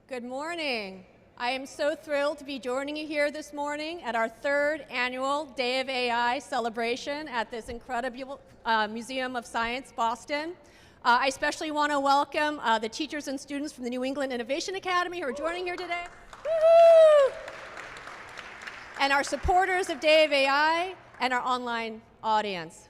Good morning. I am so thrilled to be joining you here this morning at our third annual Day of AI celebration at this incredible Museum of Science, Boston. I especially want to welcome the teachers and students from the New England Innovation Academy who are joining here today. Woo-hoo! And our supporters of Day of AI and our online audience.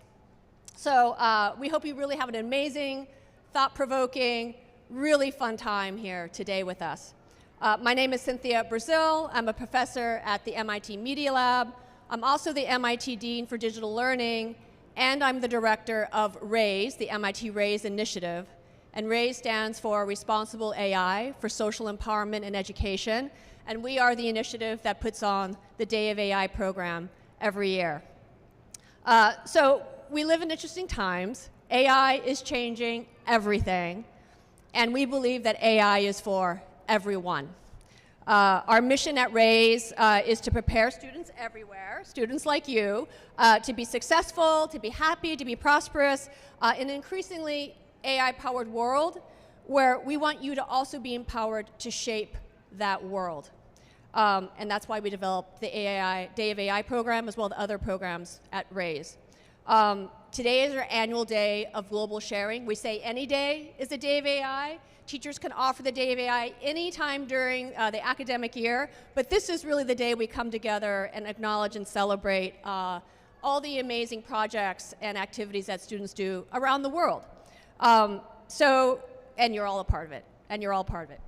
So we hope you really have an amazing, thought-provoking, really fun time here today with us. My name is Cynthia Brazil. I'm a professor at the MIT Media Lab. I'm also the MIT Dean for Digital Learning, and I'm the director of RAISE, the MIT RAISE initiative. And RAISE stands for Responsible AI for Social Empowerment and Education, and we are the initiative that puts on the Day of AI program every year. So we live in interesting times. AI is changing everything. And we believe that AI is for everyone. Our mission at RAISE is to prepare students everywhere, students like you, to be successful, to be happy, to be prosperous in an increasingly AI-powered world where we want you to also be empowered to shape that world. And that's why we developed the Day of AI program as well as other programs at RAISE. Today is our annual day of global sharing. We say any day is a day of AI. Teachers can offer the Day of AI anytime during the academic year, but this is really the day we come together and acknowledge and celebrate all the amazing projects and activities that students do around the world. And you're all a part of it, and you're all part of it.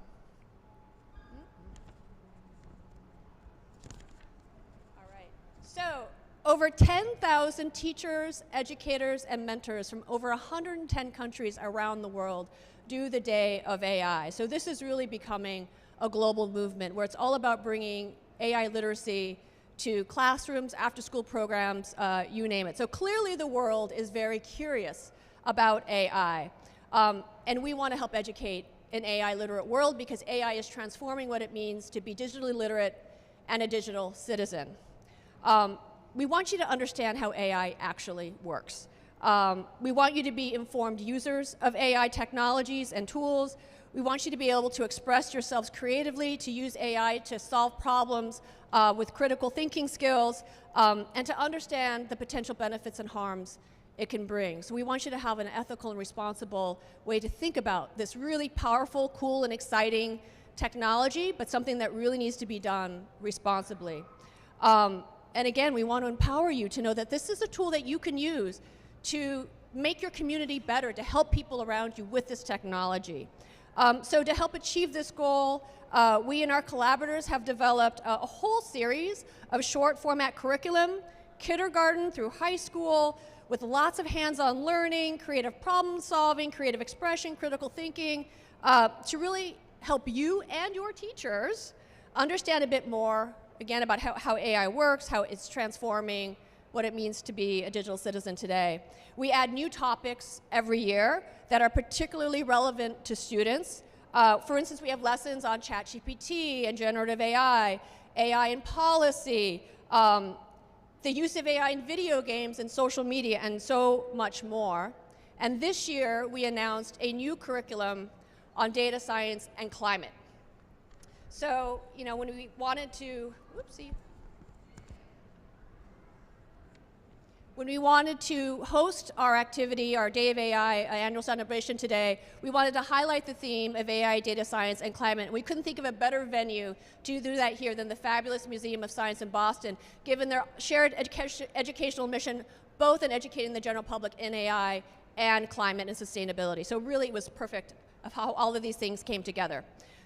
All right, so over 10,000 teachers, educators, and mentors from over 110 countries around the world do the Day of AI. So this is really becoming a global movement where it's all about bringing AI literacy to classrooms, after-school programs, you name it. So clearly the world is very curious about AI. And we want to help educate an AI literate world because AI is transforming what it means to be digitally literate and a digital citizen. We want you to understand how AI actually works. We want you to be informed users of AI technologies and tools. We want you to be able to express yourselves creatively, to use AI to solve problems with critical thinking skills, and to understand the potential benefits and harms it can bring. So we want you to have an ethical and responsible way to think about this really powerful, cool, and exciting technology, but something that really needs to be done responsibly. And again, we want to empower you to know that this is a tool that you can use to make your community better, to help people around you with this technology. So to help achieve this goal, we and our collaborators have developed a whole series of short format curriculum, kindergarten through high school, with lots of hands-on learning, creative problem solving, creative expression, critical thinking, to really help you and your teachers understand a bit more again, about how AI works, how it's transforming what it means to be a digital citizen today. We add new topics every year that are particularly relevant to students. For instance, we have lessons on ChatGPT and generative AI, AI in policy, the use of AI in video games and social media, and so much more. And this year, we announced a new curriculum on data science and climate. So, you know, when we wanted to, when we wanted to host our activity, our Day of AI annual celebration today, we wanted to highlight the theme of AI, data science, and climate. We couldn't think of a better venue to do that here than the fabulous Museum of Science in Boston, given their shared educational mission, both in educating the general public in AI and climate and sustainability. So really, it was perfect of how all of these things came together.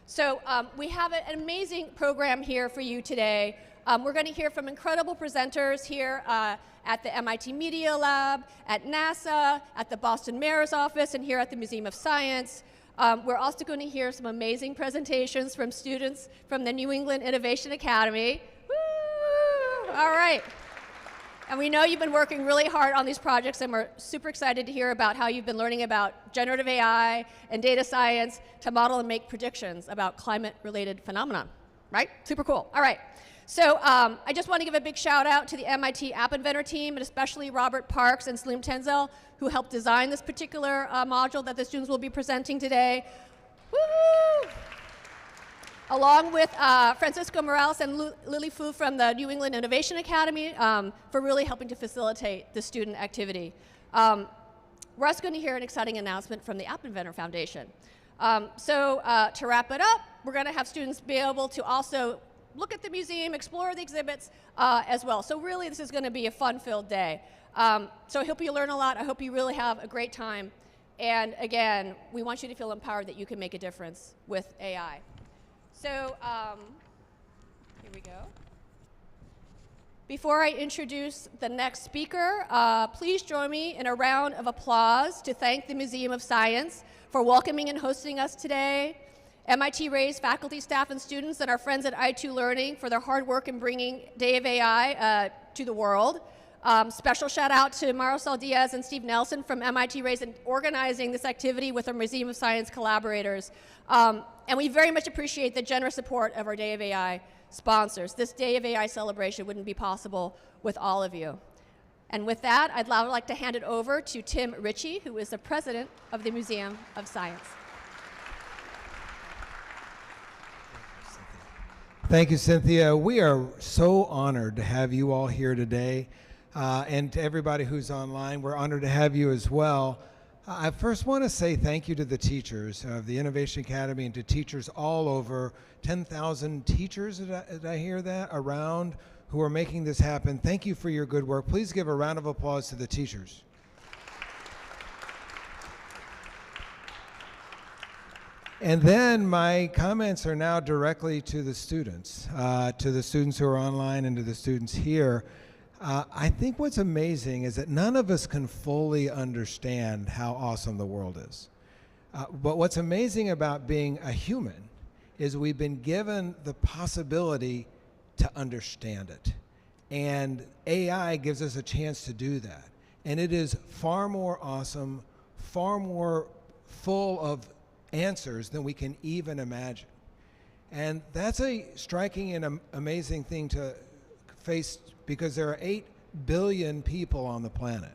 So we have an amazing program here for you today. We're going to hear from incredible presenters here at the MIT Media Lab, at NASA, at the Boston Mayor's Office, and here at the Museum of Science. We're also going to hear some amazing presentations from students from the New England Innovation Academy. Woo! All right. And we know you've been working really hard on these projects, and we're super excited to hear about how you've been learning about generative AI and data science to model and make predictions about climate-related phenomena, right? Super cool. All right. So I just want to give a big shout out to the MIT App Inventor team, and especially Robert Parks and Salim Tenzel, who helped design this particular module that the students will be presenting today. Woo! along with Francisco Morales and Lily Fu from the New England Innovation Academy for really helping to facilitate the student activity. We're also going to hear an exciting announcement from the App Inventor Foundation. To wrap it up, we're going to have students be able to also look at the museum, explore the exhibits as well. So really, this is going to be a fun-filled day. So I hope you learn a lot. I hope you really have a great time. And again, we want you to feel empowered that you can make a difference with AI. So here we go. Before I introduce the next speaker, please join me in a round of applause to thank the Museum of Science for welcoming and hosting us today, MIT Ray's faculty, staff, and students, and our friends at i2 Learning for their hard work in bringing Day of AI to the world. Special shout out to Maricel Diaz and Steve Nelson from MIT Ray's in organizing this activity with our Museum of Science collaborators. And we very much appreciate the generous support of our Day of AI sponsors. This Day of AI celebration wouldn't be possible with all of you. And with that, I'd now like to hand it over to Tim Ritchie, who is the president of the Museum of Science. Thank you, Cynthia. We are so honored to have you all here today. And to everybody who's online, we're honored to have you as well. I first want to say thank you to the teachers of the Innovation Academy and to teachers all over, 10,000 teachers, did I hear that, around who are making this happen. Thank you for your good work. Please give a round of applause to the teachers. And then my comments are now directly to the students who are online and to the students here. I think what's amazing is that none of us can fully understand how awesome the world is. But what's amazing about being a human is we've been given the possibility to understand it. And AI gives us a chance to do that. And it is far more awesome, far more full of answers than we can even imagine. And that's a striking and amazing thing to face, because there are 8 billion people on the planet.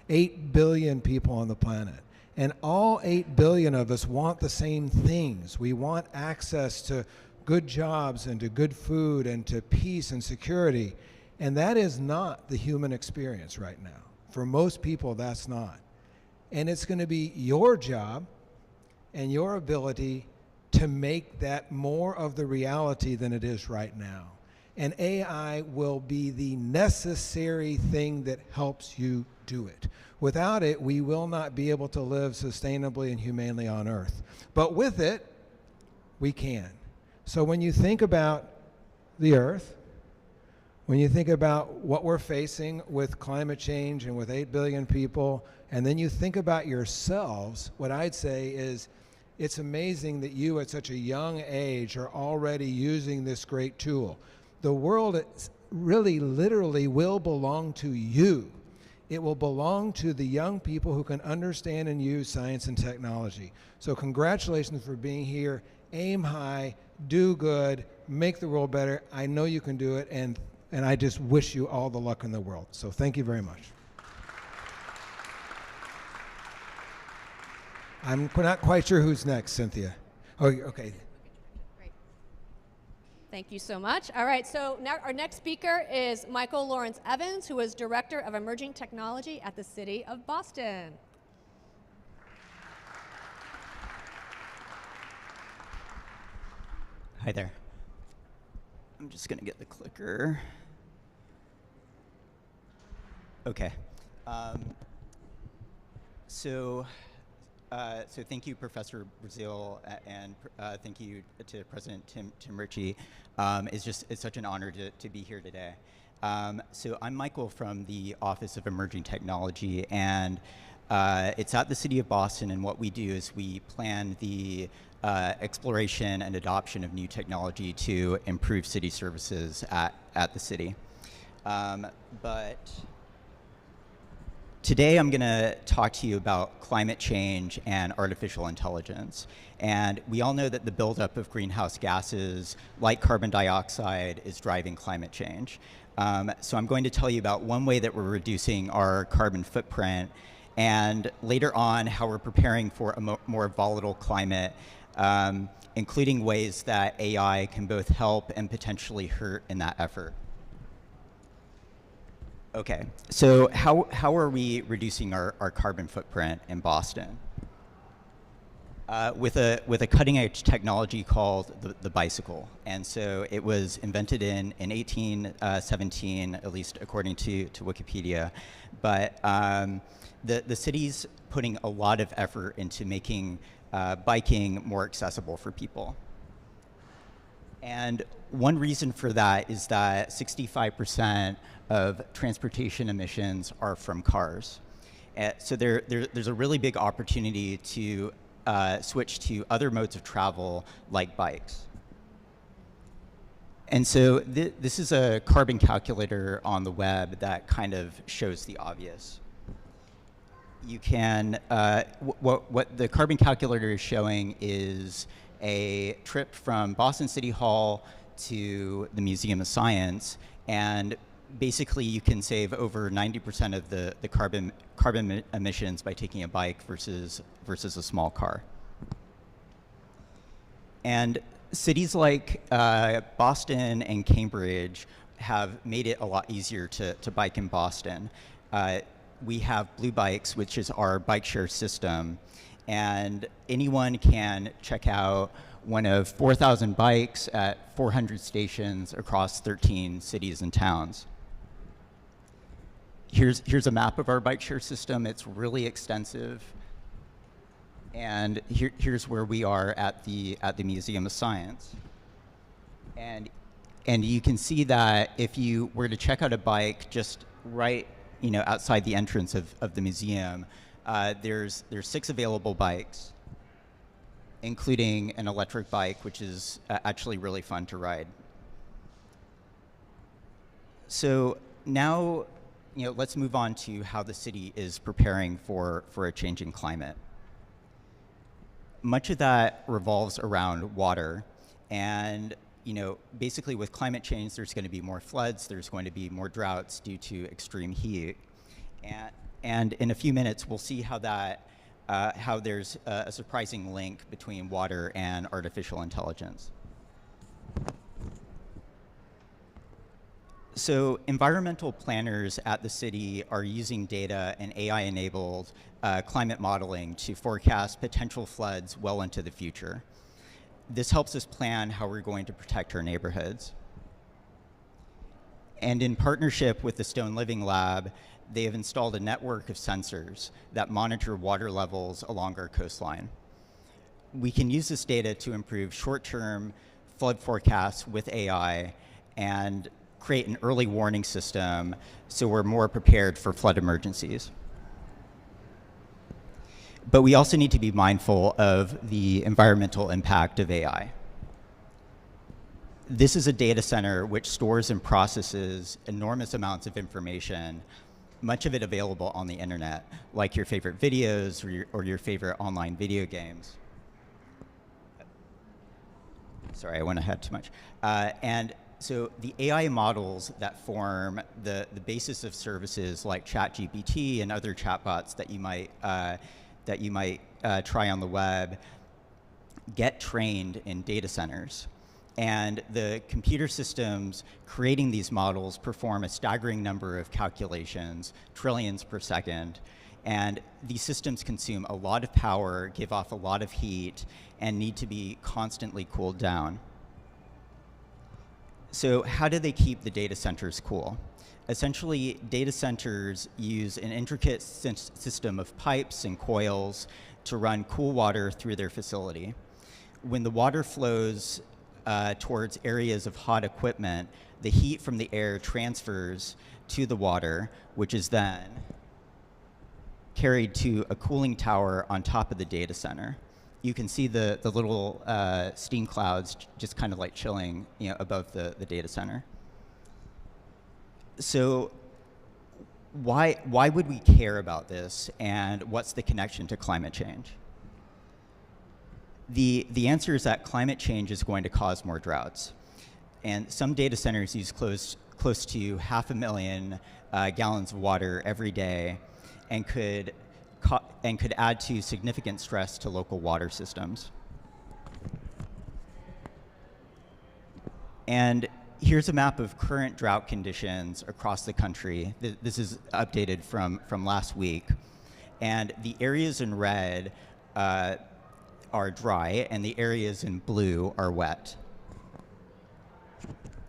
8 billion people on the planet. And all 8 billion of us want the same things. We want access to good jobs and to good food and to peace and security. And that is not the human experience right now. For most people, that's not. And it's going to be your job and your ability to make that more of the reality than it is right now. And AI will be the necessary thing that helps you do it. Without it, we will not be able to live sustainably and humanely on Earth. But with it, we can. So when you think about the Earth, when you think about what we're facing with climate change and with 8 billion people, and then you think about yourselves, what I'd say is, it's amazing that you at such a young age are already using this great tool. The world really, literally will belong to you. It will belong to the young people who can understand and use science and technology. So congratulations for being here. Aim high, do good, make the world better. I know you can do it, and I just wish you all the luck in the world. So thank you very much. I'm not quite sure who's next, Cynthia. Oh, okay. Great. Thank you so much. All right, so now our next speaker is Michael Lawrence Evans, who is Director of Emerging Technology at the City of Boston. Hi there. I'm just going to get the clicker. Okay. So thank you, Professor Brazil, and thank you to President Tim Ritchie. It's such an honor to be here today. So I'm Michael from the Office of Emerging Technology, and it's at the City of Boston, and what we do is we plan the exploration and adoption of new technology to improve city services at the city. But today I'm going to talk to you about climate change and artificial intelligence. And we all know that the buildup of greenhouse gases, like carbon dioxide, is driving climate change. So I'm going to tell you about one way that we're reducing our carbon footprint, and later on how we're preparing for a more volatile climate including ways that AI can both help and potentially hurt in that effort. Okay, so how are we reducing our carbon footprint in Boston? With a cutting edge technology called the bicycle. And so it was invented in 1817, at least according to Wikipedia. But the city's putting a lot of effort into making biking more accessible for people. And one reason for that is that 65% of transportation emissions are from cars. So there's a really big opportunity to switch to other modes of travel like bikes. And so this is a carbon calculator on the web that kind of shows the obvious. You can, what the carbon calculator is showing is a trip from Boston City Hall to the Museum of Science, and basically you can save over 90% of the carbon emissions by taking a bike versus a small car. And cities like Boston and Cambridge have made it a lot easier to bike in Boston. We have Blue Bikes, which is our bike share system, and anyone can check out one of 4,000 bikes at 400 stations across 13 cities and towns. Here's a map of our bike share system. It's really extensive. And here's where we are at the Museum of Science. And you can see that if you were to check out a bike just right, outside the entrance of the museum, there's 6 available bikes, including an electric bike, which is actually really fun to ride. So now, let's move on to how the city is preparing for a changing climate. Much of that revolves around water, and basically with climate change, there's going to be more floods, there's going to be more droughts due to extreme heat, and in a few minutes we'll see how there's a surprising link between water and artificial intelligence. So environmental planners at the city are using data and AI-enabled climate modeling to forecast potential floods well into the future. This helps us plan how we're going to protect our neighborhoods. And in partnership with the Stone Living Lab, they have installed a network of sensors that monitor water levels along our coastline. We can use this data to improve short-term flood forecasts with AI and create an early warning system so we're more prepared for flood emergencies. But we also need to be mindful of the environmental impact of AI. This is a data center which stores and processes enormous amounts of information, much of it available on the internet, like your favorite videos or your favorite online video games. Sorry, I went ahead too much. And so the AI models that form the basis of services like ChatGPT and other chatbots that you might try on the web get trained in data centers. And the computer systems creating these models perform a staggering number of calculations, trillions per second. And these systems consume a lot of power, give off a lot of heat, and need to be constantly cooled down. So how do they keep the data centers cool? Essentially, data centers use an intricate system of pipes and coils to run cool water through their facility. When the water flows towards areas of hot equipment, the heat from the air transfers to the water, which is then carried to a cooling tower on top of the data center. You can see the little steam clouds just kind of like chilling above the data center. So why would we care about this, and what's the connection to climate change? The answer is that climate change is going to cause more droughts. And some data centers use close to 500,000 gallons of water every day, and could add to significant stress to local water systems. And here's a map of current drought conditions across the country. This is updated from last week. And the areas in red are dry, and the areas in blue are wet.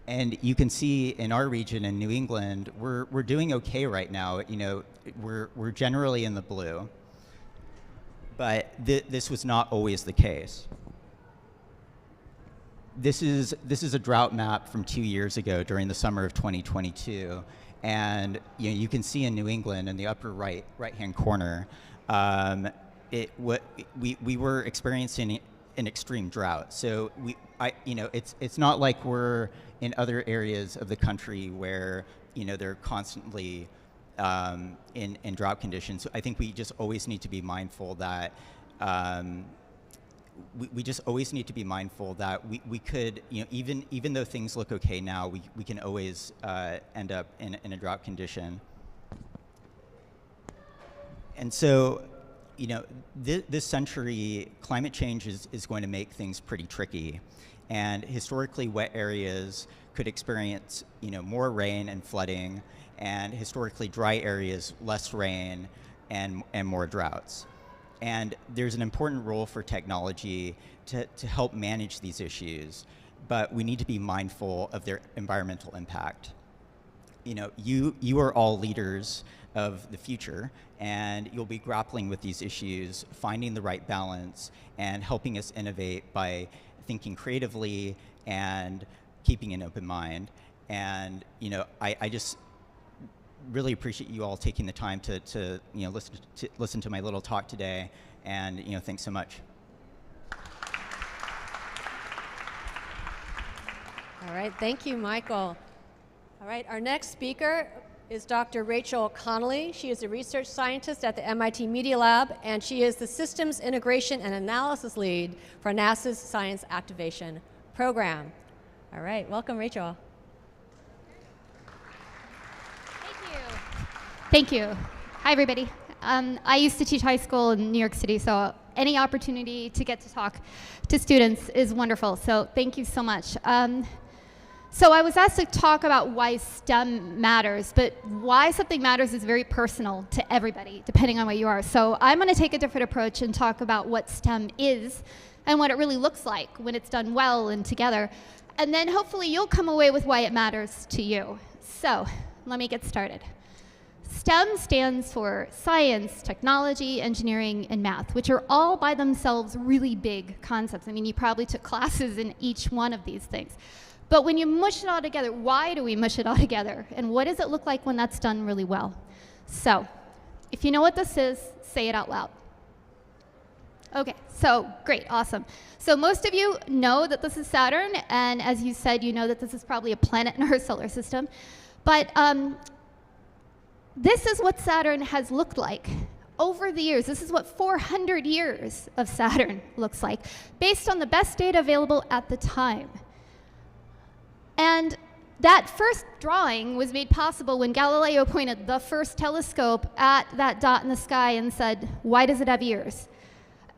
And you can see in our region in New England, we're doing okay right now. You know, we're generally in the blue, but this was not always the case. This is a drought map from 2 years ago during the summer of 2022, and you can see in New England in the upper right-hand corner, we were experiencing an extreme drought. So it's not like we're in other areas of the country where they're constantly in drought conditions. I think we just always need to be mindful that we just always need to be mindful that we could, even though things look okay now, we can always end up in a drought condition. And so, this century, climate change is going to make things pretty tricky. And historically wet areas could experience, more rain and flooding, and historically dry areas, less rain and more droughts. And there's an important role for technology to help manage these issues, but we need to be mindful of their environmental impact. You are all leaders of the future, and you'll be grappling with these issues, finding the right balance, and helping us innovate by thinking creatively and keeping an open mind. And I just really appreciate you all taking the time to listen to my little talk today, and thanks so much. All right, thank you, Michael. All right, our next speaker is Dr. Rachel Connolly. She is a research scientist at the MIT Media Lab, and she is the Systems Integration and Analysis Lead for NASA's Science Activation Program. All right, welcome, Rachel. Thank you. Hi, everybody. I used to teach high school in New York City, so any opportunity to get to talk to students is wonderful. So thank you so much. So I was asked to talk about why STEM matters, but why something matters is very personal to everybody, depending on what you are. So I'm going to take a different approach and talk about what STEM is and what it really looks like when it's done well and together. And then hopefully you'll come away with why it matters to you. So let me get started. STEM stands for science, technology, engineering, and math, which are all by themselves really big concepts. I mean, you probably took classes in each one of these things. But when you mush it all together, why do we mush it all together? And what does it look like when that's done really well? So if you know what this is, say it out loud. Okay, so great, awesome. So most of you know that this is Saturn, and as you said, you know that this is probably a planet in our solar system. But this is what Saturn has looked like over the years. This is what 400 years of Saturn looks like, based on the best data available at the time. And that first drawing was made possible when Galileo pointed the first telescope at that dot in the sky and said, why does it have ears?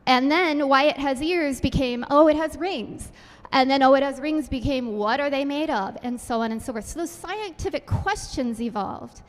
And then why it has ears became, oh, it has rings. And then, oh, it has rings became, what are they made of? And so on and so forth. So those scientific questions evolved.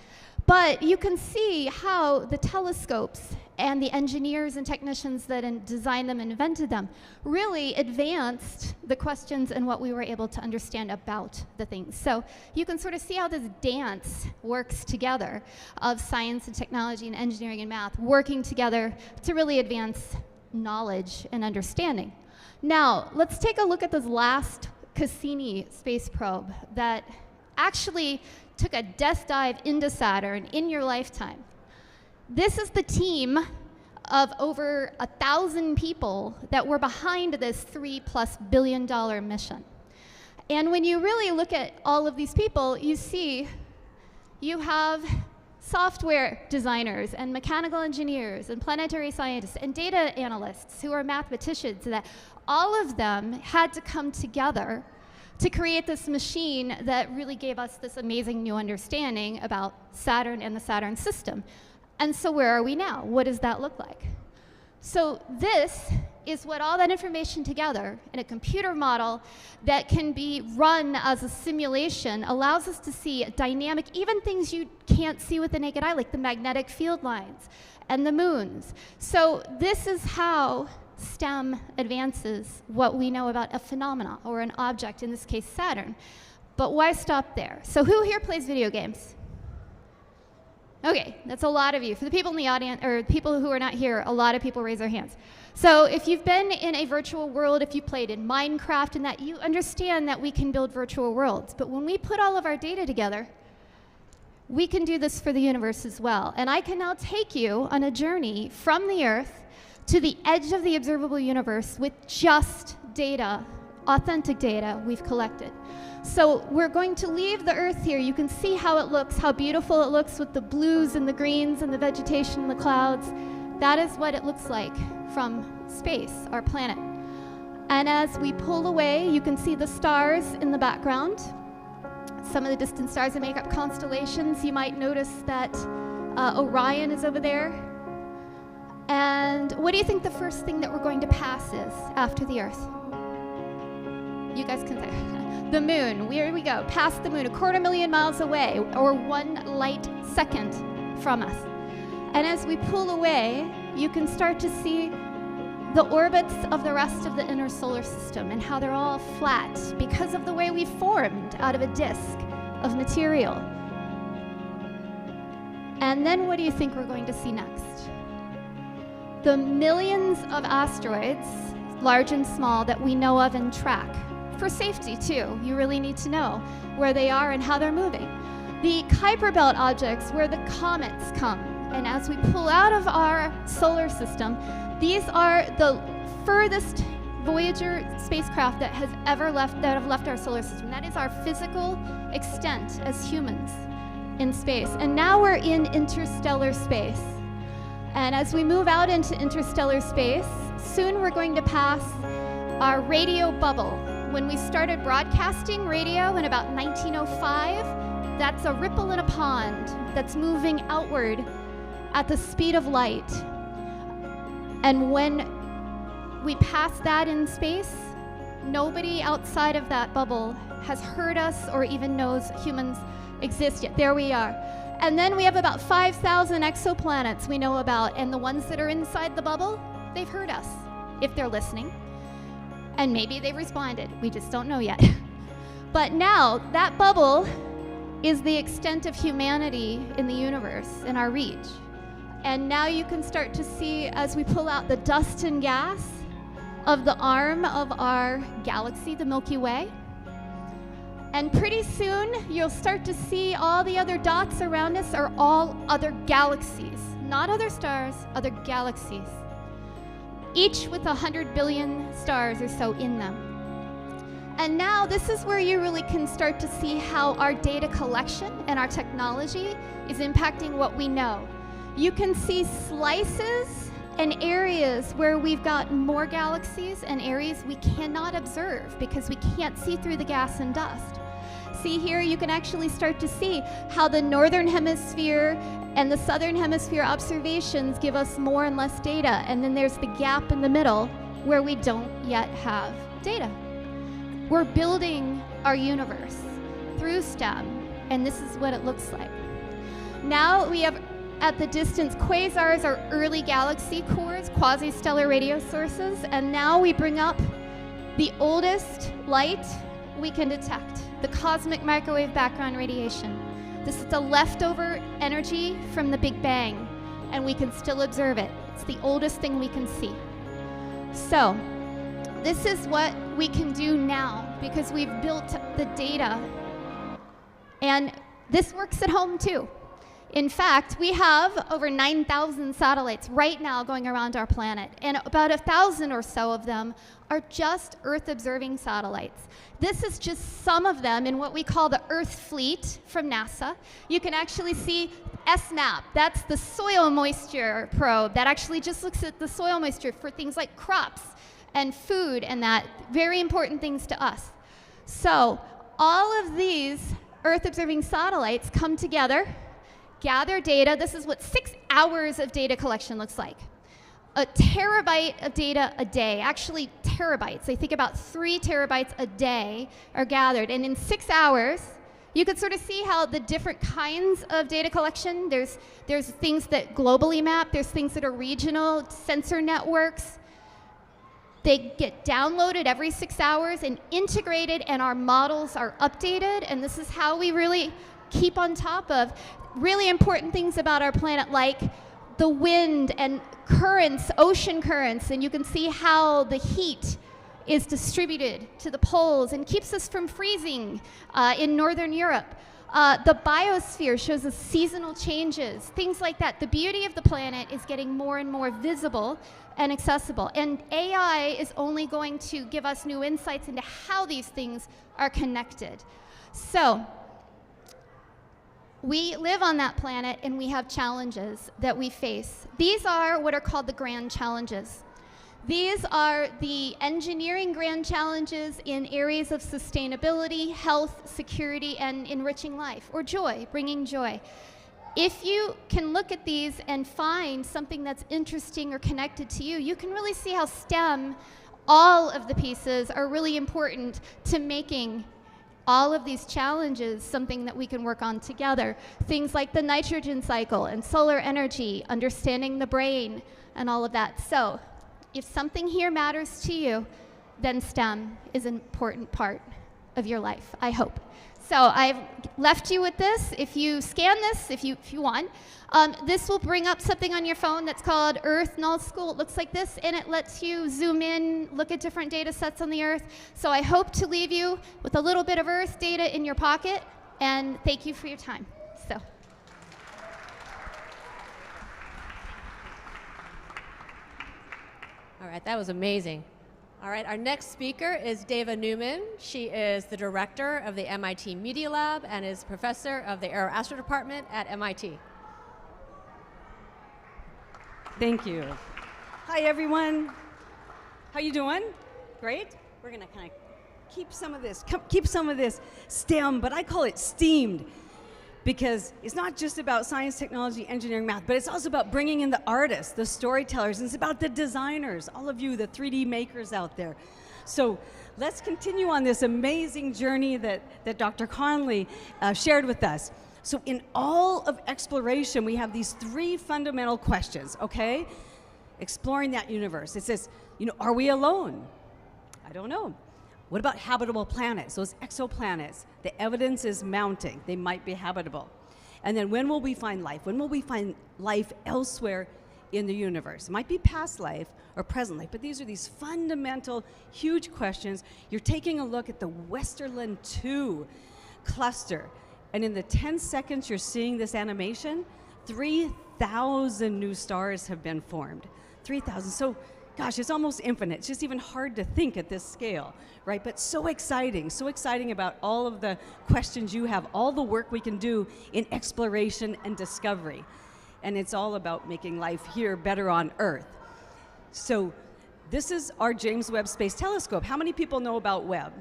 But you can see how the telescopes and the engineers and technicians that designed them and invented them really advanced the questions and what we were able to understand about the things. So you can sort of see how this dance works together of science and technology and engineering and math working together to really advance knowledge and understanding. Now, let's take a look at this last Cassini space probe that actually took a death dive into Saturn in your lifetime. This is the team of over 1,000 people that were behind this $3+ billion mission. And when you really look at all of these people, you see you have software designers and mechanical engineers and planetary scientists and data analysts who are mathematicians, that all of them had to come together to create this machine that really gave us this amazing new understanding about Saturn and the Saturn system. And so where are we now? What does that look like? So this is what all that information together in a computer model that can be run as a simulation allows us to see dynamic, even things you can't see with the naked eye, like the magnetic field lines and the moons. So this is how STEM advances what we know about a phenomena or an object, in this case Saturn. But why stop there? So who here plays video games? Okay, that's a lot of you. For the people in the audience, or people who are not here, a lot of people raise their hands. So if you've been in a virtual world, if you played in Minecraft and that, you understand that we can build virtual worlds. But when we put all of our data together, we can do this for the universe as well. And I can now take you on a journey from the Earth to the edge of the observable universe with just data, authentic data we've collected. So we're going to leave the Earth here. You can see how it looks, how beautiful it looks with the blues and the greens and the vegetation and the clouds. That is what it looks like from space, our planet. And as we pull away, you can see the stars in the background. Some of the distant stars that make up constellations. You might notice that Orion is over there. And what do you think the first thing that we're going to pass is after the Earth? You guys can say. The moon. Here we go. Past the moon, 250,000 miles away, or 1 light second from us. And as we pull away, you can start to see the orbits of the rest of the inner solar system and how they're all flat because of the way we formed out of a disk of material. And then what do you think we're going to see next? The millions of asteroids, large and small, that we know of and track. For safety, too. You really need to know where they are and how they're moving. The Kuiper Belt objects, where the comets come. And as we pull out of our solar system, these are the furthest Voyager spacecraft that have left our solar system. That is our physical extent as humans in space. And now we're in interstellar space. And as we move out into interstellar space, soon we're going to pass our radio bubble. When we started broadcasting radio in about 1905, that's a ripple in a pond that's moving outward at the speed of light. And when we pass that in space, nobody outside of that bubble has heard us or even knows humans exist yet. There we are. And then we have about 5,000 exoplanets we know about, and the ones that are inside the bubble, they've heard us, if they're listening. And maybe they've responded. We just don't know yet. But now, that bubble is the extent of humanity in the universe, in our reach. And now you can start to see, as we pull out the dust and gas of the arm of our galaxy, the Milky Way. And pretty soon, you'll start to see all the other dots around us are all other galaxies. Not other stars, other galaxies. Each with 100 billion stars or so in them. And now this is where you really can start to see how our data collection and our technology is impacting what we know. You can see slices and areas where we've got more galaxies and areas we cannot observe because we can't see through the gas and dust. See here, you can actually start to see how the northern hemisphere and the southern hemisphere observations give us more and less data. And then there's the gap in the middle where we don't yet have data. We're building our universe through STEM, and this is what it looks like. Now we have, at the distance, quasars are early galaxy cores, quasi-stellar radio sources, and now we bring up the oldest light we can detect, the cosmic microwave background radiation. This is the leftover energy from the Big Bang, and we can still observe it. It's the oldest thing we can see. So, this is what we can do now because we've built the data. And this works at home too. In fact, we have over 9,000 satellites right now going around our planet, and about 1,000 or so of them are just Earth-observing satellites. This is just some of them in what we call the Earth Fleet from NASA. You can actually see SMAP, that's the soil moisture probe that actually just looks at the soil moisture for things like crops and food and that, very important things to us. So all of these Earth-observing satellites come together, gather data. This is what 6 hours of data collection looks like. a terabyte of data a day, actually terabytes. They think about 3 terabytes a day are gathered. And in 6 hours, you could sort of see how the different kinds of data collection, there's things that globally map, there's things that are regional, sensor networks. They get downloaded every 6 hours and integrated, and our models are updated. And this is how we really keep on top of really important things about our planet, like the wind and currents, ocean currents, and you can see how the heat is distributed to the poles and keeps us from freezing in Northern Europe. The biosphere shows us seasonal changes, things like that. The beauty of the planet is getting more and more visible and accessible. And AI is only going to give us new insights into how these things are connected. So we live on that planet and we have challenges that we face. These are what are called the grand challenges. These are the engineering grand challenges in areas of sustainability, health, security, and enriching life, or joy, bringing joy. If you can look at these and find something that's interesting or connected to you, you can really see how STEM, all of the pieces, are really important to making all of these challenges something that we can work on together. Things like the nitrogen cycle and solar energy, understanding the brain, and all of that. So if something here matters to you, then STEM is an important part of your life, I hope. So I've left you with this. If you scan this, if you want, this will bring up something on your phone that's called Earth Null School. It looks like this, and it lets you zoom in, look at different data sets on the Earth. So I hope to leave you with a little bit of Earth data in your pocket, and thank you for your time. So. All right, that was amazing. All right, our next speaker is Deva Newman. She is the director of the MIT Media Lab and is professor of the Aeroastro department at MIT. Thank you. Hi, everyone. How you doing? Great. We're gonna kind of keep some of this STEM, but I call it STEAMed, because it's not just about science, technology, engineering, math, but it's also about bringing in the artists, the storytellers, and it's about the designers, all of you, the 3D makers out there. So let's continue on this amazing journey that Dr. Conley shared with us. So in all of exploration, we have these 3 fundamental questions, okay? Exploring that universe. It says, are we alone? I don't know. What about habitable planets, those exoplanets? The evidence is mounting. They might be habitable. And then when will we find life? When will we find life elsewhere in the universe? It might be past life or present life, but these are these fundamental, huge questions. You're taking a look at the Westerlund 2 cluster. And in the 10 seconds you're seeing this animation, 3,000 new stars have been formed. 3,000. So, gosh, it's almost infinite. It's just even hard to think at this scale, right? But so exciting about all of the questions you have, all the work we can do in exploration and discovery. And it's all about making life here better on Earth. So this is our James Webb Space Telescope. How many people know about Webb?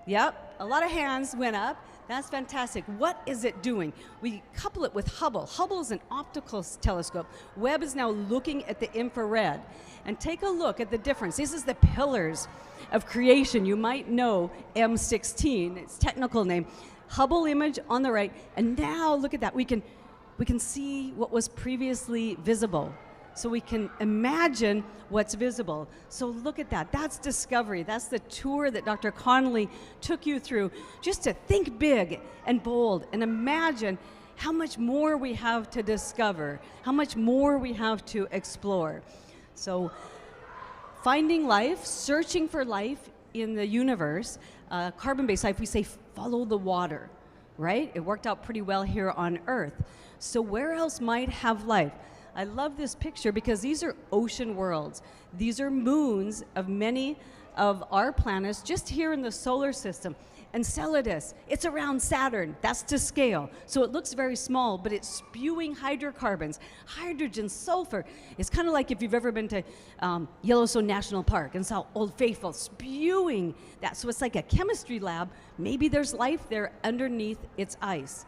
Yep, a lot of hands went up. That's fantastic. What is it doing? We couple it with Hubble. Hubble is an optical telescope. Webb is now looking at the infrared. And take a look at the difference. This is the pillars of creation. You might know M16, its technical name. Hubble image on the right, and now look at that. We can see what was previously visible. So we can imagine what's visible. So look at that. That's discovery. That's the tour that Dr. Conley took you through, just to think big and bold and imagine how much more we have to discover, how much more we have to explore. So finding life, searching for life in the universe, carbon-based life, we say follow the water, right? It worked out pretty well here on Earth. So where else might have life? I love this picture because these are ocean worlds. These are moons of many of our planets just here in the solar system. Enceladus, it's around Saturn. That's to scale. So it looks very small, but it's spewing hydrocarbons, hydrogen, sulfur. It's kind of like if you've ever been to Yellowstone National Park and saw Old Faithful spewing that. So it's like a chemistry lab. Maybe there's life there underneath its ice.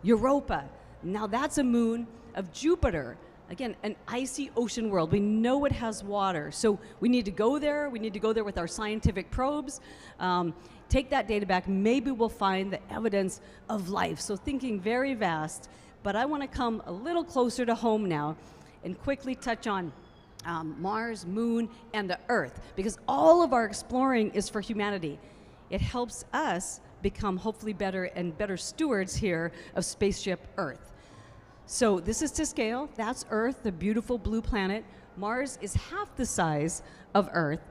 Europa, now that's a moon of Jupiter. Again, an icy ocean world. We know it has water, so we need to go there. We need to go there with our scientific probes, take that data back. Maybe we'll find the evidence of life. So thinking very vast, but I want to come a little closer to home now and quickly touch on Mars, Moon, and the Earth, because all of our exploring is for humanity. It helps us become hopefully better and better stewards here of spaceship Earth. So this is to scale. That's Earth, the beautiful blue planet. Mars is half the size of Earth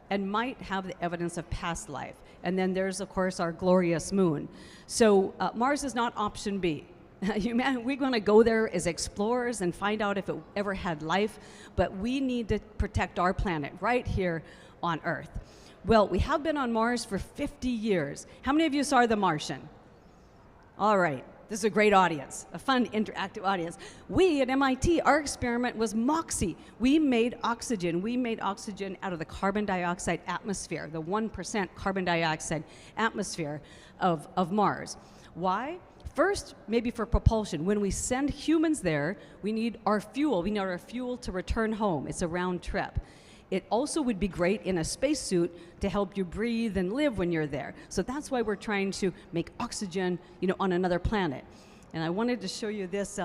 and might have the evidence of past life. And then there's, of course, our glorious Moon. So Mars is not option B. We're going to go there as explorers and find out if it ever had life, but we need to protect our planet right here on Earth. Well, we have been on Mars for 50 years. How many of you saw The Martian? All right. This is a great audience, a fun, interactive audience. We at MIT, our experiment was MOXIE. We made oxygen. We made oxygen out of the carbon dioxide atmosphere, the 1% carbon dioxide atmosphere of Mars. Why? First, maybe for propulsion. When we send humans there, we need our fuel. We need our fuel to return home. It's a round trip. It also would be great in a spacesuit to help you breathe and live when you're there. So that's why we're trying to make oxygen, on another planet. And I wanted to show you this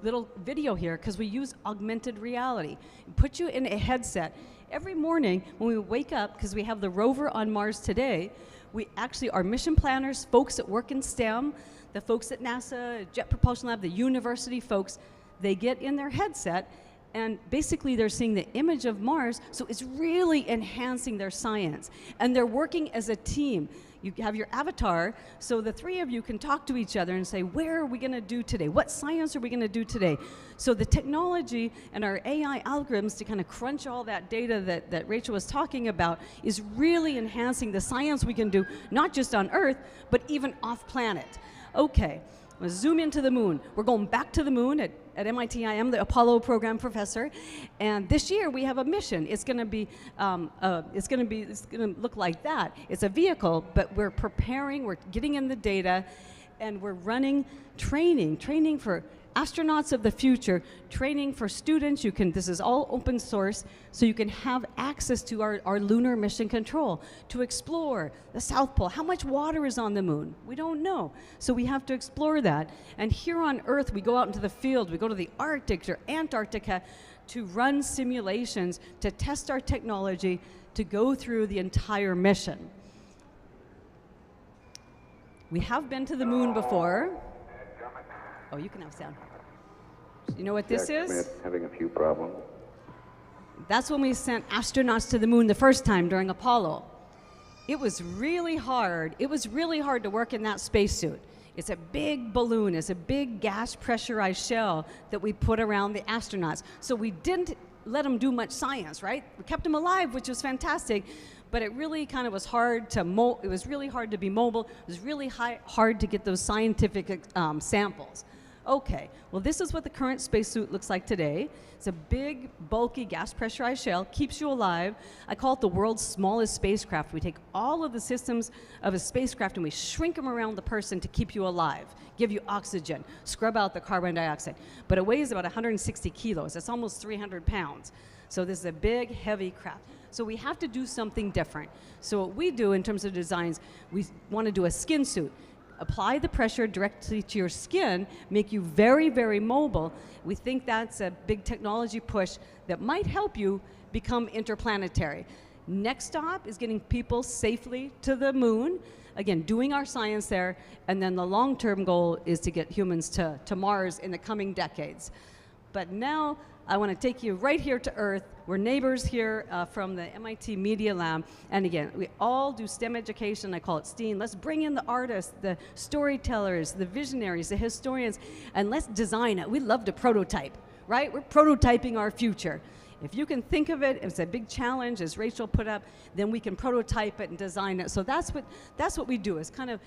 little video here because we use augmented reality. Put you in a headset. Every morning when we wake up, because we have the rover on Mars today, we actually, our mission planners, folks that work in STEM, the folks at NASA, Jet Propulsion Lab, the university folks, they get in their headset and basically they're seeing the image of Mars, so it's really enhancing their science. And they're working as a team. You have your avatar, so the three of you can talk to each other and say, where are we gonna do today? What science are we gonna do today? So the technology and our AI algorithms to kind of crunch all that data that Rachel was talking about is really enhancing the science we can do, not just on Earth, but even off planet. Okay. Let's zoom into the moon. We're going back to the moon at MIT. I am the Apollo program professor, and this year we have a mission. It's going to look like that. It's a vehicle, but we're preparing. We're getting in the data, and we're running training for astronauts of the future, training for students. This is all open source, so you can have access to our lunar mission control to explore the South Pole. How much water is on the moon? We don't know. So we have to explore that. And here on Earth, we go out into the field. We go to the Arctic or Antarctica to run simulations, to test our technology, to go through the entire mission. We have been to the moon before. Oh, you can have sound. You know what this is? Smith having a few problems. That's when we sent astronauts to the moon the first time during Apollo. It was really hard. It was really hard to work in that spacesuit. It's a big balloon. It's a big gas pressurized shell that we put around the astronauts. So we didn't let them do much science, right? We kept them alive, which was fantastic. But it really kind of was hard to it was really hard to be mobile. It was really hard to get those scientific samples. Okay, well this is what the current spacesuit looks like today. It's a big, bulky, gas pressurized shell, keeps you alive. I call it the world's smallest spacecraft. We take all of the systems of a spacecraft and we shrink them around the person to keep you alive, give you oxygen, scrub out the carbon dioxide. But it weighs about 160 kilos. That's almost 300 pounds. So this is a big, heavy craft. So we have to do something different. So what we do in terms of designs, we want to do a skin suit. Apply the pressure directly to your skin, make you very, very mobile. We think that's a big technology push that might help you become interplanetary. Next stop is getting people safely to the moon. Again, doing our science there, and then the long-term goal is to get humans to Mars in the coming decades. But now, I want to take you right here to Earth. We're neighbors here from the MIT Media Lab. And again, we all do STEM education. I call it STEAM. Let's bring in the artists, the storytellers, the visionaries, the historians, and let's design it. We love to prototype, right? We're prototyping our future. If you can think of it, it's a big challenge, as Rachel put up, then we can prototype it and design it. So that's what we do, is kind of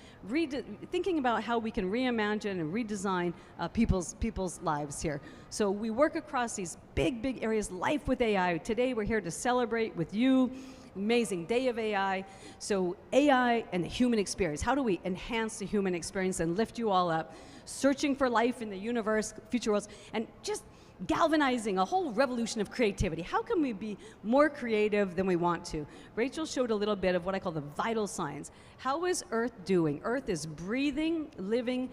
thinking about how we can reimagine and redesign people's lives here. So we work across these big, big areas, life with AI. Today we're here to celebrate with you, amazing day of AI. So AI and the human experience. How do we enhance the human experience and lift you all up? Searching for life in the universe, future worlds, and just galvanizing a whole revolution of creativity. How can we be more creative than we want to? Rachel showed a little bit of what I call the vital signs. How is Earth doing? Earth is breathing, living,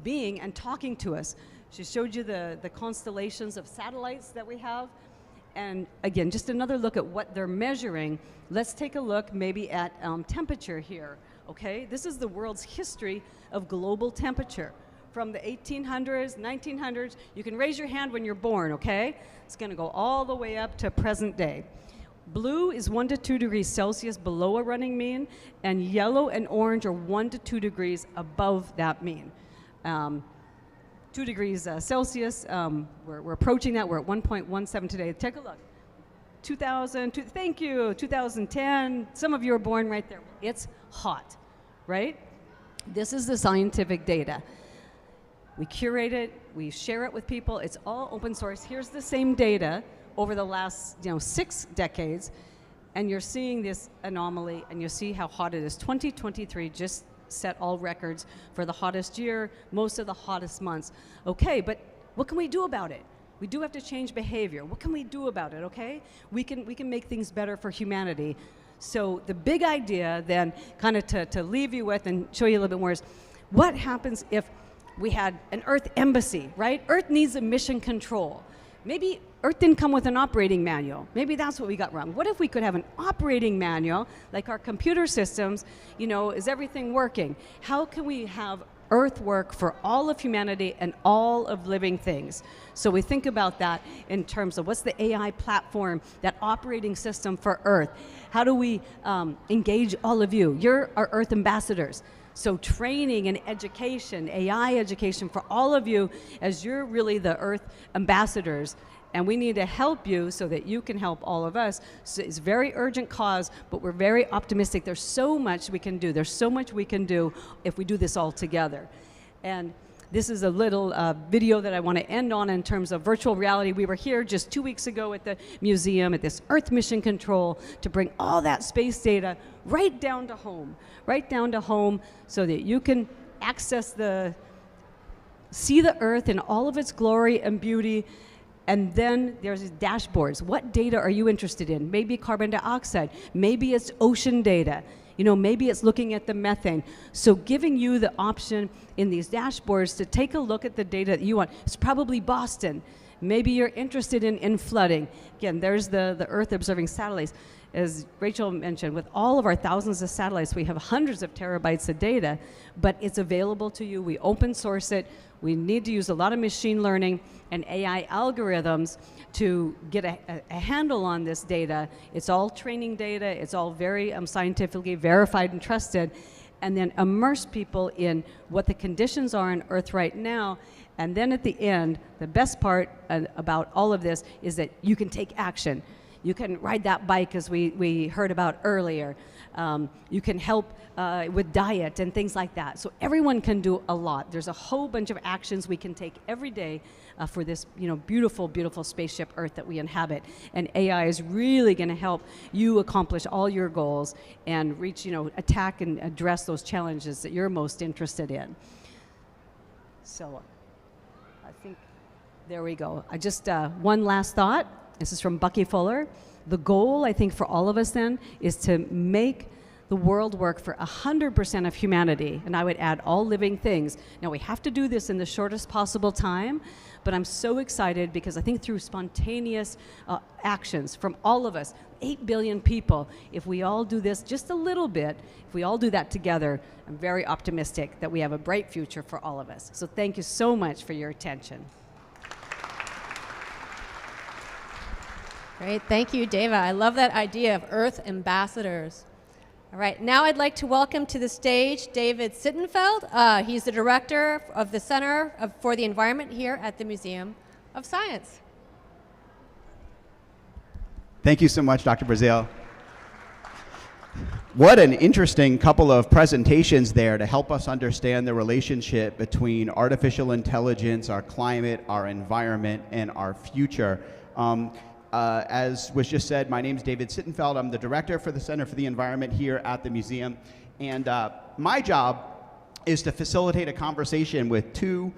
being, and talking to us. She showed you the constellations of satellites that we have. And again, just another look at what they're measuring. Let's take a look maybe at temperature here, okay? This is the world's history of global temperature. From the 1800s, 1900s, you can raise your hand when you're born, okay? It's gonna go all the way up to present day. Blue is 1 to 2 degrees Celsius below a running mean, and yellow and orange are 1 to 2 degrees above that mean. 2 degrees Celsius, we're approaching that. We're at 1.17 today. Take a look. 2000, thank you, 2010. Some of you are born right there. It's hot, right? This is the scientific data. We curate it, we share it with people. It's all open source. Here's the same data over the last 6 decades, and you're seeing this anomaly, and you see how hot it is. 2023 just set all records for the hottest year, most of the hottest months. Okay, but what can we do about it? We do have to change behavior. What can we do about it, okay? We can make things better for humanity. So the big idea then, kind of to leave you with and show you a little bit more, is what happens if we had an Earth embassy, right? Earth needs a mission control. Maybe Earth didn't come with an operating manual. Maybe that's what we got wrong. What if we could have an operating manual, like our computer systems, is everything working? How can we have Earth work for all of humanity and all of living things? So we think about that in terms of what's the AI platform, that operating system for Earth? How do we engage all of you? You're our Earth ambassadors. So training and education, AI education for all of you, as you're really the Earth ambassadors. And we need to help you so that you can help all of us. So it's a very urgent cause, but we're very optimistic. There's so much we can do. There's so much we can do if we do this all together. And this is a little video that I want to end on in terms of virtual reality. We were here just 2 weeks ago at the museum at this Earth Mission Control to bring all that space data right down to home so that you can access see the Earth in all of its glory and beauty. And then there's these dashboards. What data are you interested in? Maybe carbon dioxide, maybe it's ocean data. Maybe it's looking at the methane. So giving you the option in these dashboards to take a look at the data that you want. It's probably Boston. Maybe you're interested in flooding. Again, there's the Earth observing satellites. As Rachel mentioned, with all of our thousands of satellites, we have hundreds of terabytes of data, but it's available to you. We open source it. We need to use a lot of machine learning and AI algorithms to get a handle on this data. It's all training data. It's all very scientifically verified and trusted. And then immerse people in what the conditions are on Earth right now. And then at the end, the best part about all of this is that you can take action. You can ride that bike, as we heard about earlier. You can help with diet and things like that. So everyone can do a lot. There's a whole bunch of actions we can take every day for this beautiful, beautiful spaceship Earth that we inhabit. And AI is really going to help you accomplish all your goals and reach, attack and address those challenges that you're most interested in. So I think there we go. I just, one last thought. This is from Bucky Fuller. The goal, I think, for all of us then is to make the world work for 100% of humanity, and I would add all living things. Now, we have to do this in the shortest possible time, but I'm so excited because I think through spontaneous actions from all of us, 8 billion people, if we all do this just a little bit, if we all do that together, I'm very optimistic that we have a bright future for all of us. So thank you so much for your attention. Great, thank you, Deva. I love that idea of Earth ambassadors. All right, now I'd like to welcome to the stage David Sittenfeld. He's the director of the Center for the Environment here at the Museum of Science. Thank you so much, Dr. Brazil. What an interesting couple of presentations there to help us understand the relationship between artificial intelligence, our climate, our environment, and our future. As was just said, my name is David Sittenfeld. I'm the director for the Center for the Environment here at the museum. And my job is to facilitate a conversation with two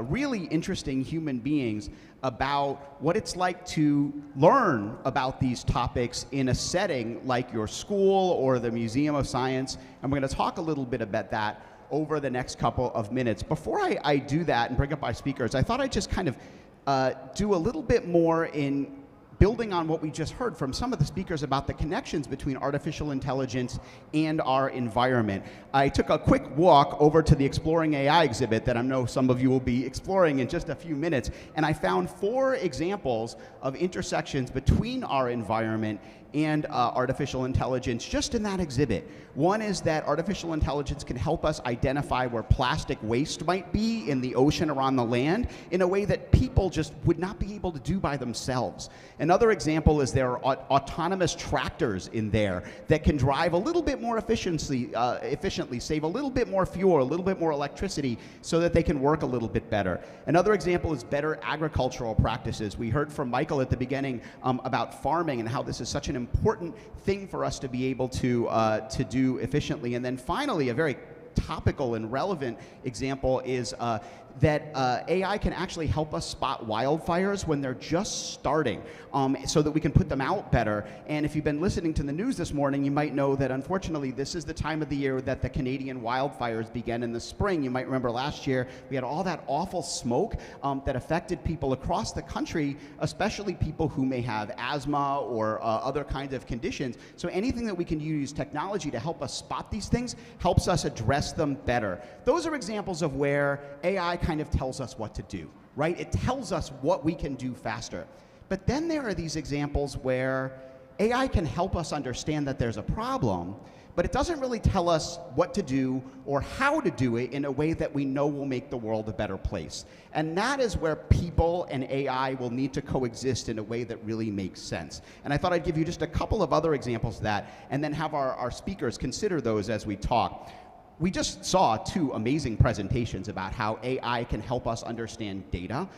really interesting human beings about what it's like to learn about these topics in a setting like your school or the Museum of Science. And we're going to talk a little bit about that over the next couple of minutes. Before I do that and bring up my speakers, I thought I'd just kind of do a little bit more in building on what we just heard from some of the speakers about the connections between artificial intelligence and our environment. I took a quick walk over to the Exploring AI exhibit that I know some of you will be exploring in just a few minutes, and I found 4 examples of intersections between our environment and artificial intelligence just in that exhibit. One is that artificial intelligence can help us identify where plastic waste might be in the ocean or on the land in a way that people just would not be able to do by themselves. Another example is there are autonomous tractors in there that can drive a little bit more efficiently, save a little bit more fuel, a little bit more electricity so that they can work a little bit better. Another example is better agricultural practices. We heard from Michael at the beginning about farming and how this is such an important thing for us to be able to do efficiently. And then finally, a very topical and relevant example is that AI can actually help us spot wildfires when they're just starting so that we can put them out better. And if you've been listening to the news this morning, you might know that unfortunately this is the time of the year that the Canadian wildfires begin in the spring. You might remember last year we had all that awful smoke that affected people across the country, especially people who may have asthma or other kinds of conditions. So anything that we can use technology to help us spot these things helps us address them better. Those are examples of where AI kind of tells us what to do, right? It tells us what we can do faster. But then there are these examples where AI can help us understand that there's a problem, but it doesn't really tell us what to do or how to do it in a way that we know will make the world a better place. And that is where people and AI will need to coexist in a way that really makes sense. And I thought I'd give you just a couple of other examples of that and then have our speakers consider those as we talk. We just saw 2 amazing presentations about how AI can help us understand data,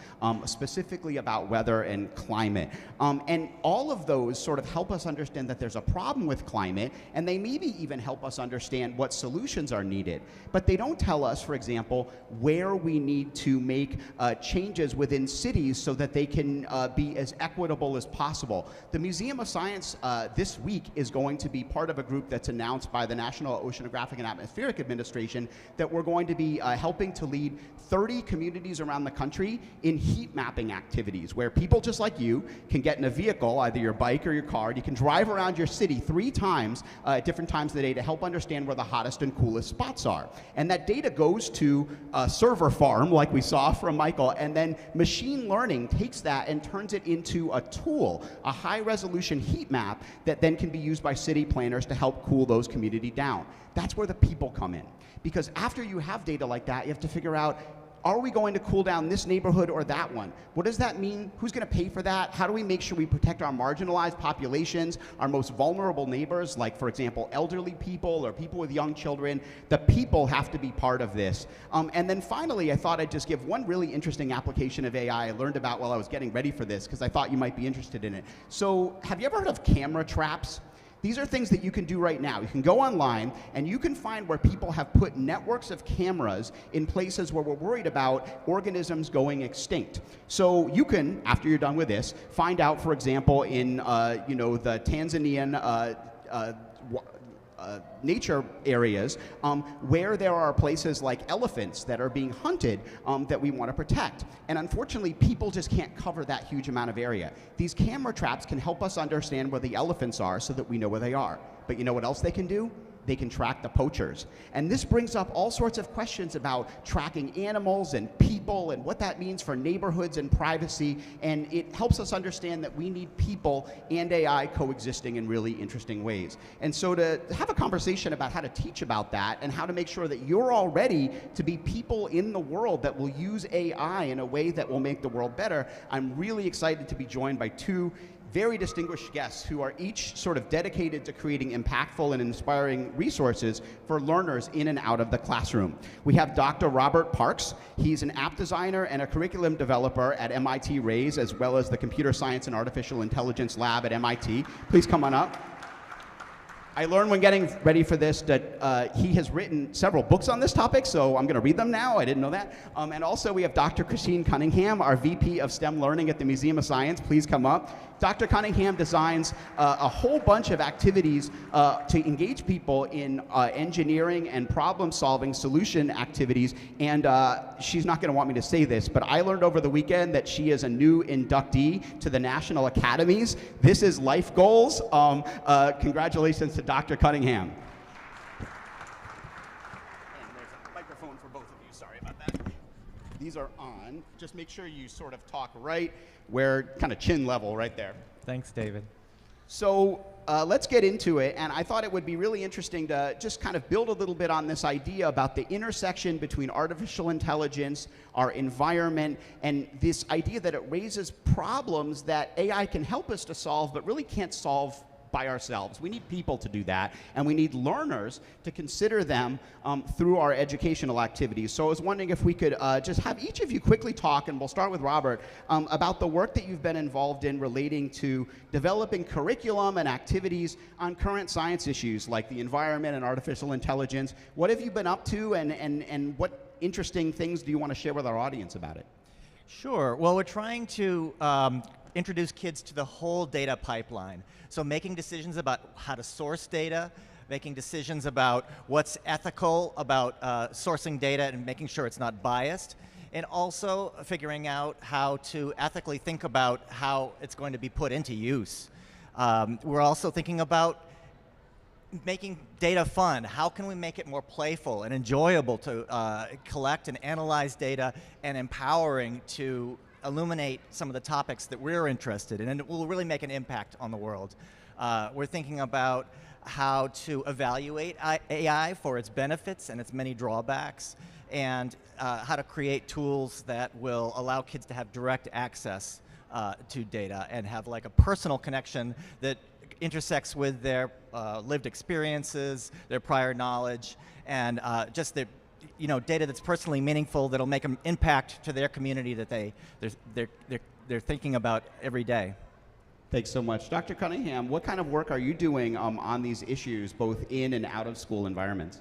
specifically about weather and climate. And all of those sort of help us understand that there's a problem with climate, and they maybe even help us understand what solutions are needed. But they don't tell us, for example, where we need to make changes within cities so that they can be as equitable as possible. The Museum of Science this week is going to be part of a group that's announced by the National Oceanographic and Atmospheric Administration that we're going to be helping to lead 30 communities around the country in heat mapping activities where people just like you can get in a vehicle, either your bike or your car, and you can drive around your city 3 times at different times of the day to help understand where the hottest and coolest spots are. And that data goes to a server farm like we saw from Michael, and then machine learning takes that and turns it into a tool, a high-resolution heat map that then can be used by city planners to help cool those communities down. That's where the people come in. Because after you have data like that, you have to figure out, are we going to cool down this neighborhood or that one? What does that mean? Who's going to pay for that? How do we make sure we protect our marginalized populations, our most vulnerable neighbors, like, for example, elderly people or people with young children? The people have to be part of this. And then finally, I thought I'd just give one really interesting application of AI I learned about while I was getting ready for this, because I thought you might be interested in it. So have you ever heard of camera traps? These are things that you can do right now. You can go online and you can find where people have put networks of cameras in places where we're worried about organisms going extinct. So you can, after you're done with this, find out, for example, in the Tanzanian nature areas where there are places like elephants that are being hunted that we want to protect. And unfortunately, people just can't cover that huge amount of area. These camera traps can help us understand where the elephants are so that we know where they are. But you know what else they can do? They can track the poachers. And this brings up all sorts of questions about tracking animals and people and what that means for neighborhoods and privacy. And it helps us understand that we need people and AI coexisting in really interesting ways. And so to have a conversation about how to teach about that and how to make sure that you're all ready to be people in the world that will use AI in a way that will make the world better, I'm really excited to be joined by 2 very distinguished guests who are each sort of dedicated to creating impactful and inspiring resources for learners in and out of the classroom. We have Dr. Robert Parks. He's an app designer and a curriculum developer at MIT Rays, as well as the Computer Science and Artificial Intelligence Lab at MIT. Please come on up. I learned when getting ready for this that he has written several books on this topic, so I'm going to read them now. I didn't know that. And also we have Dr. Christine Cunningham, our VP of STEM Learning at the Museum of Science. Please come up. Dr. Cunningham designs a whole bunch of activities to engage people in engineering and problem-solving solution activities. And she's not going to want me to say this, but I learned over the weekend that she is a new inductee to the National Academies. This is life goals. Congratulations to Dr. Cunningham. And there's a microphone for both of you. Sorry about that. These are on. Just make sure you sort of talk right where, kind of chin level right there. Thanks, David. So let's get into it, and I thought it would be really interesting to just kind of build a little bit on this idea about the intersection between artificial intelligence, our environment, and this idea that it raises problems that AI can help us to solve, but really can't solve by ourselves. We need people to do that, and we need learners to consider them through our educational activities. So I was wondering if we could just have each of you quickly talk, and we'll start with Robert, about the work that you've been involved in relating to developing curriculum and activities on current science issues like the environment and artificial intelligence. What have you been up to, and what interesting things do you want to share with our audience about it? Sure. Well, we're trying to introduce kids to the whole data pipeline. So making decisions about how to source data, making decisions about what's ethical about sourcing data and making sure it's not biased, and also figuring out how to ethically think about how it's going to be put into use. We're also thinking about making data fun. How can we make it more playful and enjoyable to collect and analyze data, and empowering to illuminate some of the topics that we're interested in, and it will really make an impact on the world. We're thinking about how to evaluate AI for its benefits and its many drawbacks, and how to create tools that will allow kids to have direct access to data and have like a personal connection that intersects with their lived experiences, their prior knowledge, and just their data that's personally meaningful, that'll make an impact to their community that they're thinking about every day. Thanks so much. Dr. Cunningham, what kind of work are you doing on these issues, both in and out of school environments?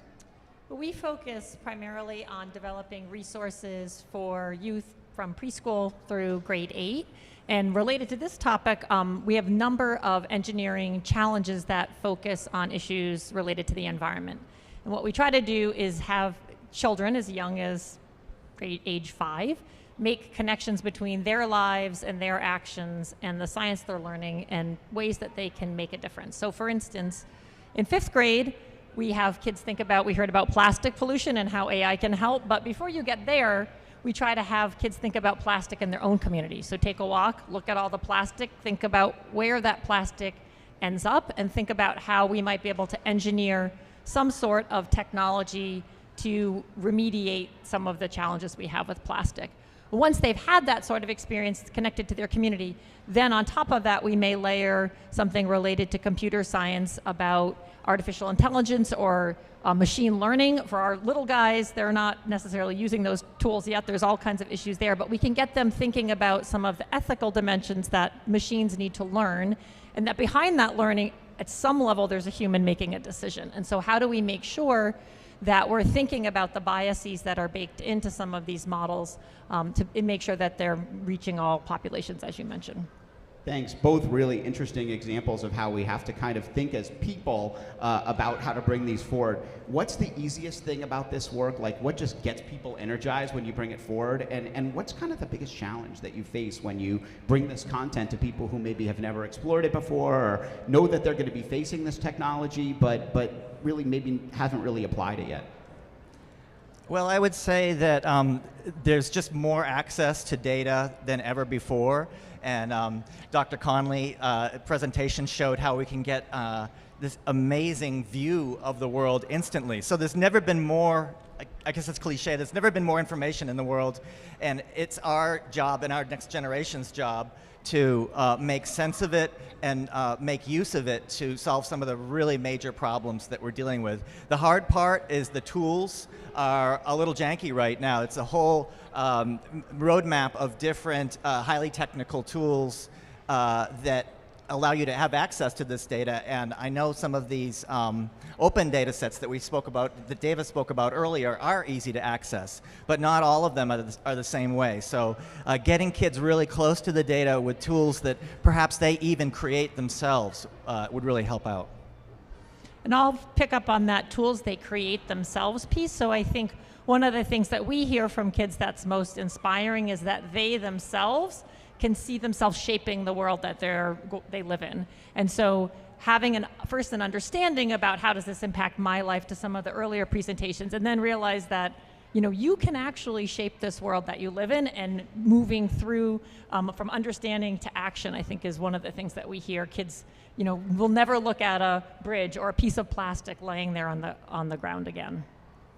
We focus primarily on developing resources for youth from preschool through grade 8. And related to this topic, we have a number of engineering challenges that focus on issues related to the environment. And what we try to do is have children as young as age 5 make connections between their lives and their actions and the science they're learning and ways that they can make a difference. So for instance, in 5th grade, we have kids think about, we heard about plastic pollution and how AI can help, but before you get there, we try to have kids think about plastic in their own community. So take a walk, look at all the plastic, think about where that plastic ends up, and think about how we might be able to engineer some sort of technology to remediate some of the challenges we have with plastic. Once they've had that sort of experience connected to their community, then on top of that, we may layer something related to computer science about artificial intelligence or machine learning. For our little guys, they're not necessarily using those tools yet. There's all kinds of issues there, but we can get them thinking about some of the ethical dimensions that machines need to learn, and that behind that learning, at some level, there's a human making a decision. And so how do we make sure that we're thinking about the biases that are baked into some of these models to make sure that they're reaching all populations, as you mentioned. Thanks. Both really interesting examples of how we have to kind of think as people about how to bring these forward. What's the easiest thing about this work? Like, what just gets people energized when you bring it forward? And what's kind of the biggest challenge that you face when you bring this content to people who maybe have never explored it before, or know that they're going to be facing this technology, but really maybe haven't really applied it yet? Well, I would say that there's just more access to data than ever before. And Dr. Conley's presentation showed how we can get this amazing view of the world instantly. So there's never been more, I guess it's cliche, there's never been more information in the world. And it's our job and our next generation's job to make sense of it and make use of it to solve some of the really major problems that we're dealing with. The hard part is the tools are a little janky right now. It's a whole roadmap of different highly technical tools that allow you to have access to this data, and I know some of these open data sets that we spoke about, that David spoke about earlier, are easy to access, but not all of them are the same way. So getting kids really close to the data with tools that perhaps they even create themselves would really help out. And I'll pick up on that tools they create themselves piece. So I think one of the things that we hear from kids that's most inspiring is that they themselves can see themselves shaping the world that they live in. And so having first an understanding about how does this impact my life, to some of the earlier presentations, and then realize that you can actually shape this world that you live in, and moving through from understanding to action, I think, is one of the things that we hear. Kids will never look at a bridge or a piece of plastic laying there on the ground again.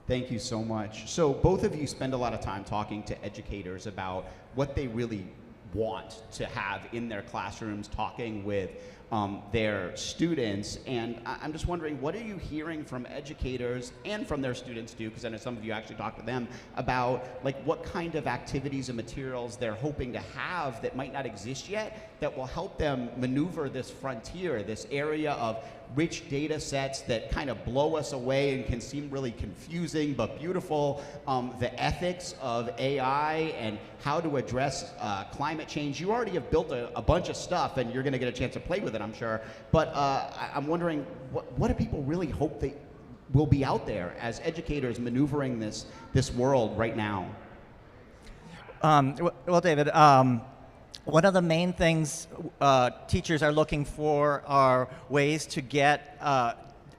Thank you so much. So both of you spend a lot of time talking to educators about what they really want to have in their classrooms, talking with their students, and I'm just wondering, what are you hearing from educators and from their students too, because I know some of you actually talk to them about what kind of activities and materials they're hoping to have that might not exist yet, that will help them maneuver this frontier, this area of rich data sets that kind of blow us away and can seem really confusing but beautiful, the ethics of AI and how to address climate change. You already have built a bunch of stuff, and you're going to get a chance to play with it, I'm sure. But I'm wondering, what do people really hope they will be out there as educators maneuvering this world right now? Well, David, one of the main things teachers are looking for are ways to get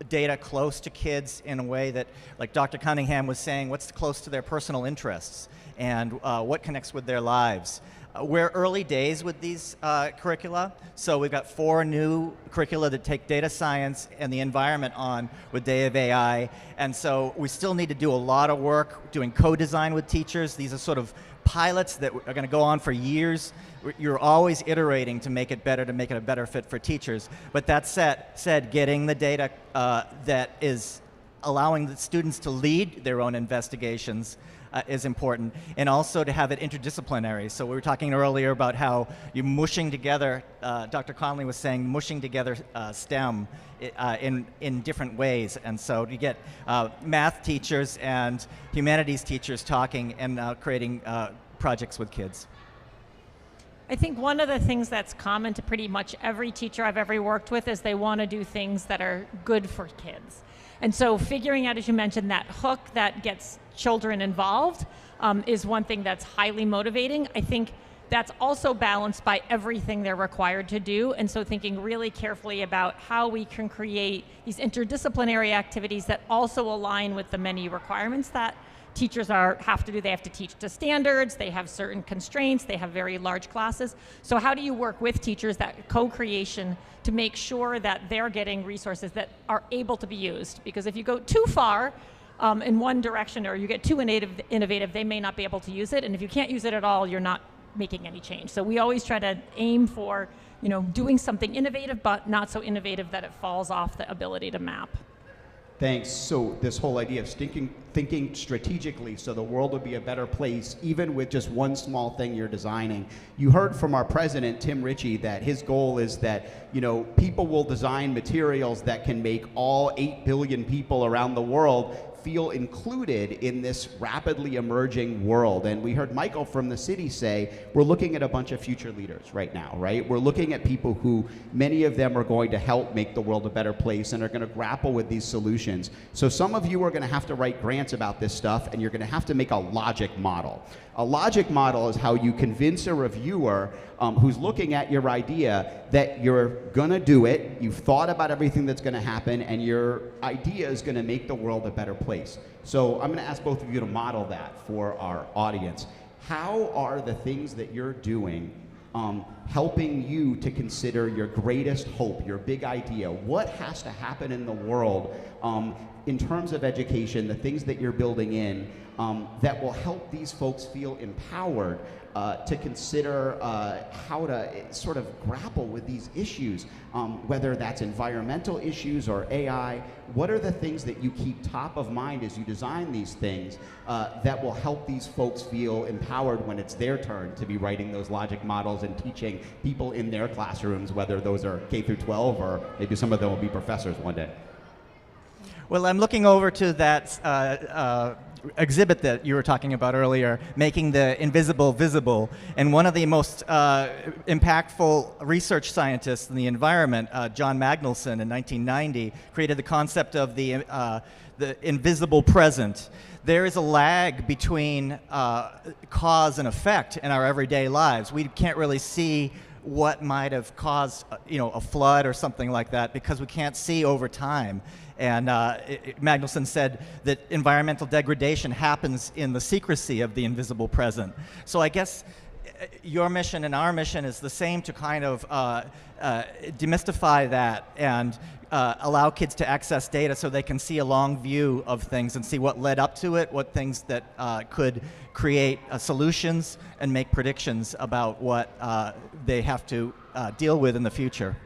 data close to kids in a way that, like Dr. Cunningham was saying, what's close to their personal interests and what connects with their lives. We're early days with these curricula, so we've got 4 new curricula that take data science and the environment on with Day of AI, and so we still need to do a lot of work doing co-design with teachers. These are sort of pilots that are going to go on for years. You're always iterating to make it better, to make it a better fit for teachers. But that said, getting the data that is allowing the students to lead their own investigations is important, and also to have it interdisciplinary. So we were talking earlier about how you're mushing together, Dr. Conley was saying, mushing together STEM in different ways. And so you get math teachers and humanities teachers talking and creating projects with kids. I think one of the things that's common to pretty much every teacher I've ever worked with is they want to do things that are good for kids. And so figuring out, as you mentioned, that hook that gets children involved is one thing that's highly motivating. I think that's also balanced by everything they're required to do. And so thinking really carefully about how we can create these interdisciplinary activities that also align with the many requirements that teachers have to do. They have to teach to standards, they have certain constraints, they have very large classes. So how do you work with teachers, that co-creation, to make sure that they're getting resources that are able to be used? Because if you go too far in one direction, or you get too innovative, they may not be able to use it. And if you can't use it at all, you're not making any change. So we always try to aim for, doing something innovative, but not so innovative that it falls off the ability to map. Thanks. So this whole idea of thinking strategically so the world would be a better place, even with just one small thing you're designing. You heard from our president, Tim Ritchie, that his goal is that, people will design materials that can make all 8 billion people around the world feel included in this rapidly emerging world. And we heard Michael from the city say, we're looking at a bunch of future leaders right now, right? We're looking at people who, many of them are going to help make the world a better place and are going to grapple with these solutions. So some of you are going to have to write grants about this stuff, and you're going to have to make a logic model. A logic model is how you convince a reviewer who's looking at your idea that you're going to do it, you've thought about everything that's going to happen, and your idea is going to make the world a better place. So I'm going to ask both of you to model that for our audience. How are the things that you're doing helping you to consider your greatest hope, your big idea. What has to happen in the world in terms of education, the things that you're building in that will help these folks feel empowered to consider how to sort of grapple with these issues, whether that's environmental issues or AI. What are the things that you keep top of mind as you design these things that will help these folks feel empowered when it's their turn to be writing those logic models and teaching people in their classrooms, whether those are K through 12 or maybe some of them will be professors one day? Well, I'm looking over to that exhibit that you were talking about earlier, making the invisible visible. And one of the most impactful research scientists in the environment, John Magnusson, in 1990, created the concept of the invisible present. There is a lag between cause and effect in our everyday lives. We can't really see what might have caused, a flood or something like that because we can't see over time. And Magnusson said that environmental degradation happens in the secrecy of the invisible present. So I guess your mission and our mission is the same, to kind of demystify that and allow kids to access data so they can see a long view of things and see what led up to it, what things that could create solutions and make predictions about what they have to deal with in the future.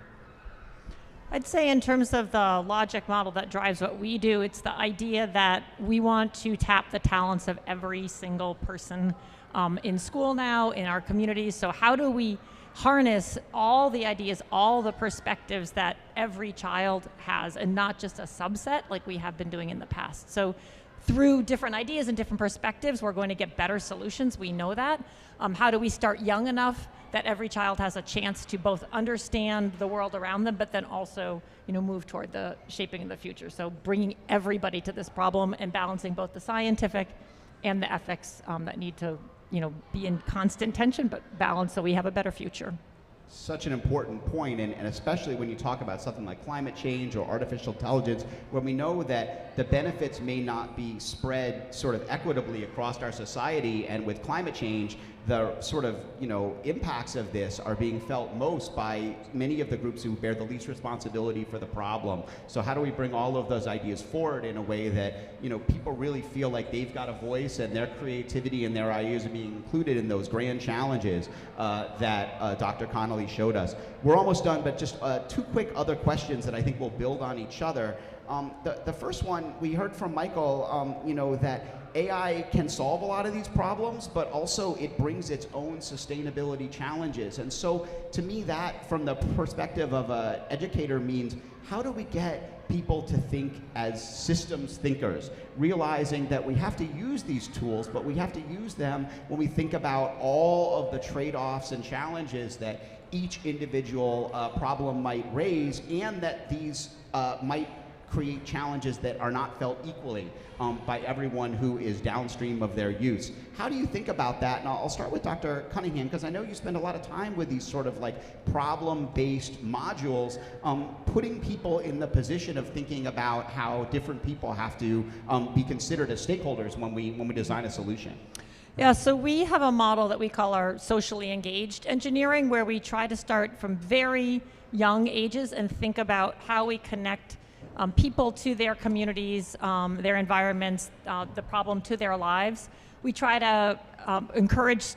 I'd say in terms of the logic model that drives what we do, it's the idea that we want to tap the talents of every single person in school now, in our communities. So how do we harness all the ideas, all the perspectives that every child has, and not just a subset like we have been doing in the past? So through different ideas and different perspectives, we're going to get better solutions. We know that. How do we start young enough that every child has a chance to both understand the world around them, but then also, move toward the shaping of the future? So bringing everybody to this problem and balancing both the scientific and the ethics that need to, be in constant tension, but balance so we have a better future. Such an important point, and especially when you talk about something like climate change or artificial intelligence, when we know that the benefits may not be spread sort of equitably across our society, and with climate change, the sort of impacts of this are being felt most by many of the groups who bear the least responsibility for the problem. So how do we bring all of those ideas forward in a way that people really feel like they've got a voice and their creativity and their ideas are being included in those grand challenges that Dr. Connolly showed us? We're almost done, but just two quick other questions that I think will build on each other. The first one, we heard from Michael, that AI can solve a lot of these problems, but also it brings its own sustainability challenges. And so to me, that from the perspective of an educator means, how do we get people to think as systems thinkers, realizing that we have to use these tools, but we have to use them when we think about all of the trade-offs and challenges that each individual problem might raise, and that these might create challenges that are not felt equally by everyone who is downstream of their use. How do you think about that? And I'll start with Dr. Cunningham, because I know you spend a lot of time with these sort of like problem-based modules, putting people in the position of thinking about how different people have to be considered as stakeholders when we design a solution. Yeah, so we have a model that we call our socially engaged engineering, where we try to start from very young ages and think about how we connect people to their communities, their environments, the problem to their lives. We try to encourage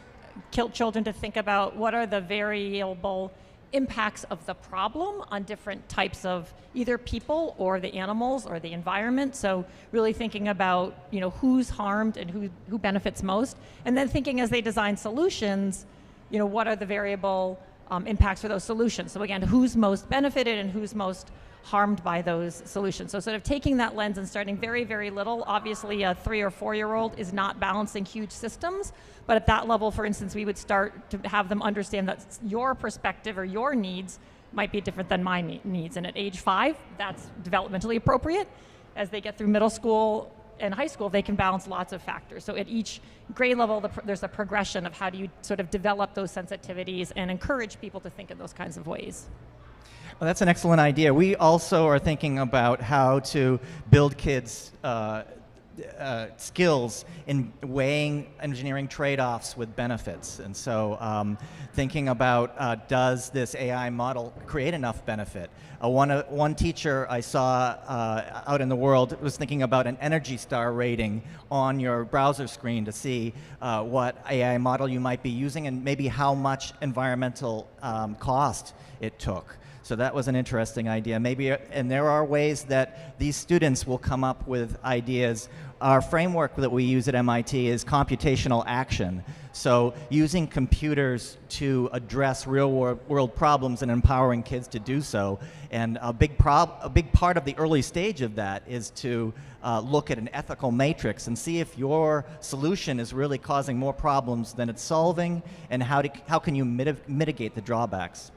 children to think about what are the variable impacts of the problem on different types of either people or the animals or the environment. So really thinking about who's harmed and who benefits most, and then thinking as they design solutions, what are the variable impacts for those solutions. So again, who's most benefited and who's most harmed by those solutions. So sort of taking that lens and starting very, very little. Obviously, a 3 or 4-year-old is not balancing huge systems, but at that level, for instance, we would start to have them understand that your perspective or your needs might be different than my needs. And at age 5, that's developmentally appropriate. As they get through middle school and high school, they can balance lots of factors. So at each grade level, there's a progression of how do you sort of develop those sensitivities and encourage people to think in those kinds of ways. Well, that's an excellent idea. We also are thinking about how to build kids skills in weighing engineering trade-offs with benefits. And so thinking about does this AI model create enough benefit? One teacher I saw out in the world was thinking about an Energy Star rating on your browser screen to see what AI model you might be using and maybe how much environmental cost it took. So that was an interesting idea. Maybe, and there are ways that these students will come up with ideas. Our framework that we use at MIT is computational action. So using computers to address real world problems and empowering kids to do so. And a big part of the early stage of that is to look at an ethical matrix and see if your solution is really causing more problems than it's solving, and how can you mitigate the drawbacks.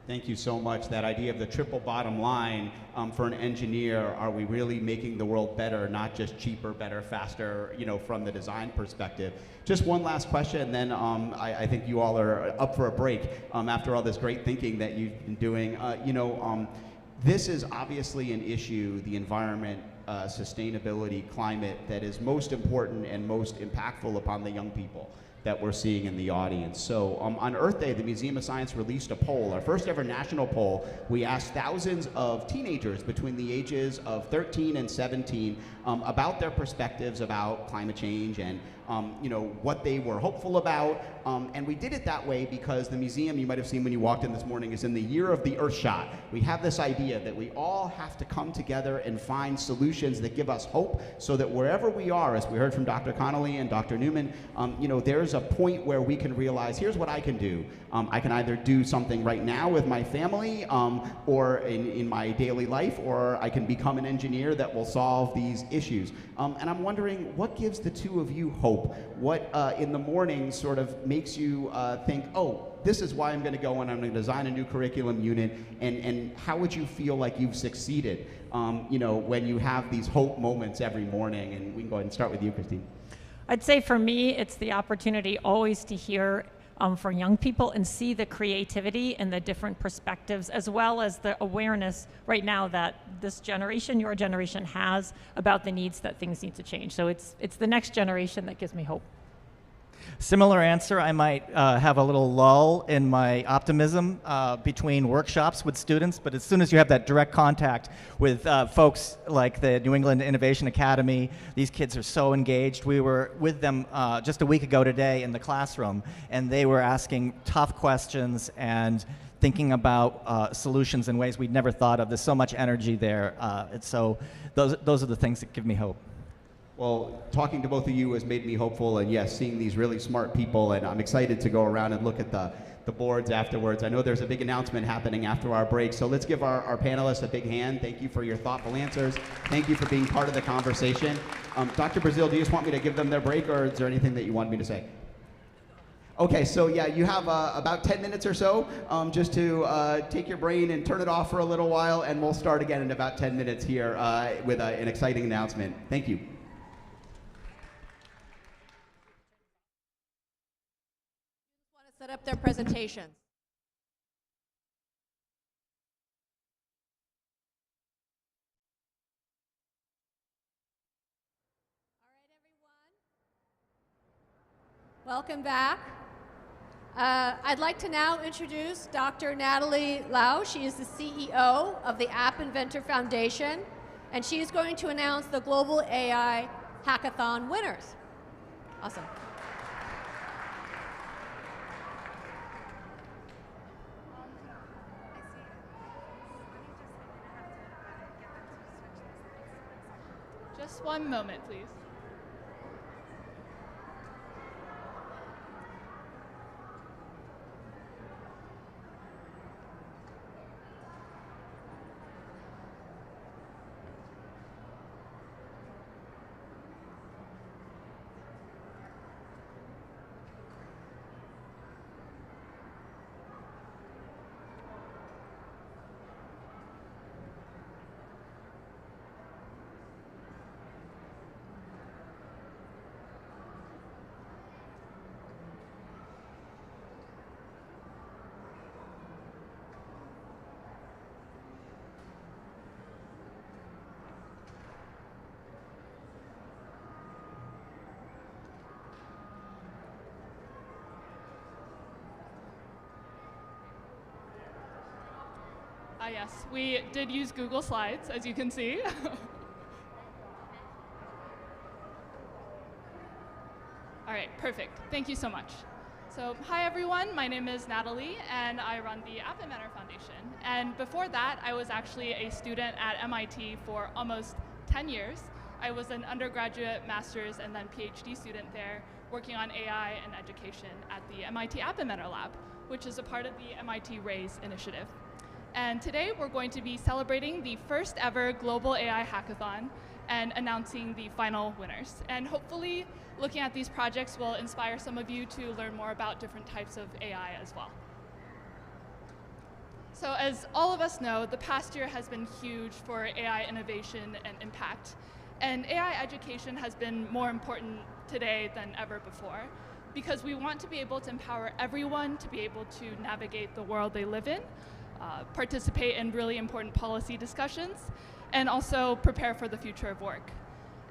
Thank you so much. That idea of the triple bottom line for an engineer, are we really making the world better, not just cheaper, better, faster, from the design perspective? Just one last question, and then I think you all are up for a break after all this great thinking that you've been doing. This is obviously an issue, the environment, sustainability, climate, that is most important and most impactful upon the young people that we're seeing in the audience. So on Earth Day, the Museum of Science released a poll, our first ever national poll. We asked thousands of teenagers between the ages of 13 and 17 about their perspectives about climate change and what they were hopeful about. And we did it that way because the museum, you might have seen when you walked in this morning, is in the year of the Earthshot. We have this idea that we all have to come together and find solutions that give us hope, so that wherever we are, as we heard from Dr. Connolly and Dr. Newman, there's a point where we can realize, here's what I can do. I can either do something right now with my family or in my daily life, or I can become an engineer that will solve these issues. And I'm wondering, what gives the two of you hope? What in the morning sort of makes you think, oh, this is why I'm going to go and I'm going to design a new curriculum unit, and how would you feel like you've succeeded when you have these hope moments every morning? And we can go ahead and start with you, Christine. I'd say for me, it's the opportunity always to hear for young people and see the creativity and the different perspectives, as well as the awareness right now that this generation, your generation, has about the needs that things need to change. So it's the next generation that gives me hope. Similar answer, I might have a little lull in my optimism between workshops with students, but as soon as you have that direct contact with folks like the New England Innovation Academy, these kids are so engaged. We were with them just a week ago today in the classroom, and they were asking tough questions and thinking about solutions in ways we'd never thought of. There's so much energy there, and so those are the things that give me hope. Well, talking to both of you has made me hopeful, and yes, seeing these really smart people, and I'm excited to go around and look at the boards afterwards. I know there's a big announcement happening after our break, so let's give our panelists a big hand. Thank you for your thoughtful answers. Thank you for being part of the conversation. Dr. Brazil, do you just want me to give them their break, or is there anything that you want me to say? Okay, so yeah, you have about 10 minutes or so just to take your brain and turn it off for a little while, and we'll start again in about 10 minutes here with an exciting announcement. Thank you. Set up their presentations. All right, everyone. Welcome back. I'd like to now introduce Dr. Natalie Lau. She is the CEO of the App Inventor Foundation, and she is going to announce the Global AI Hackathon winners. Awesome. Just one moment, please. Yes, we did use Google Slides, as you can see. All right, perfect. Thank you so much. So, hi everyone, my name is Natalie, and I run the App Inventor Foundation. And before that, I was actually a student at MIT for almost 10 years. I was an undergraduate, master's, and then PhD student there, working on AI and education at the MIT App Inventor Lab, which is a part of the MIT RAISE initiative. And today we're going to be celebrating the first ever global AI hackathon and announcing the final winners. And hopefully looking at these projects will inspire some of you to learn more about different types of AI as well. So as all of us know, the past year has been huge for AI innovation and impact. And AI education has been more important today than ever before, because we want to be able to empower everyone to be able to navigate the world they live in, participate in really important policy discussions, and also prepare for the future of work.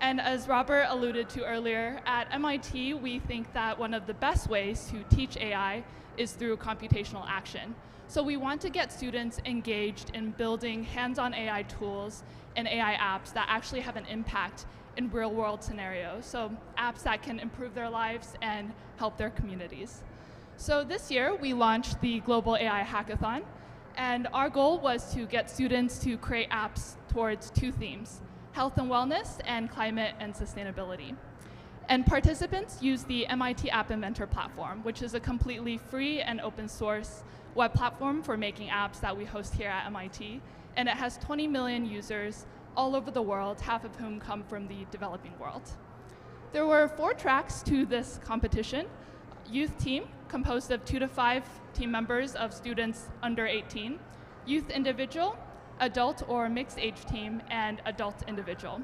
And as Robert alluded to earlier, at MIT, we think that one of the best ways to teach AI is through computational action. So we want to get students engaged in building hands-on AI tools and AI apps that actually have an impact in real-world scenarios. So apps that can improve their lives and help their communities. So this year, we launched the Global AI Hackathon. And our goal was to get students to create apps towards two themes: health and wellness and climate and sustainability. And participants use the MIT App Inventor platform, which is a completely free and open source web platform for making apps that we host here at MIT. And it has 20 million users all over the world, half of whom come from the developing world. There were 4 tracks to this competition: youth team, composed of 2 to 5 team members of students under 18, youth individual, adult or mixed age team, and adult individual.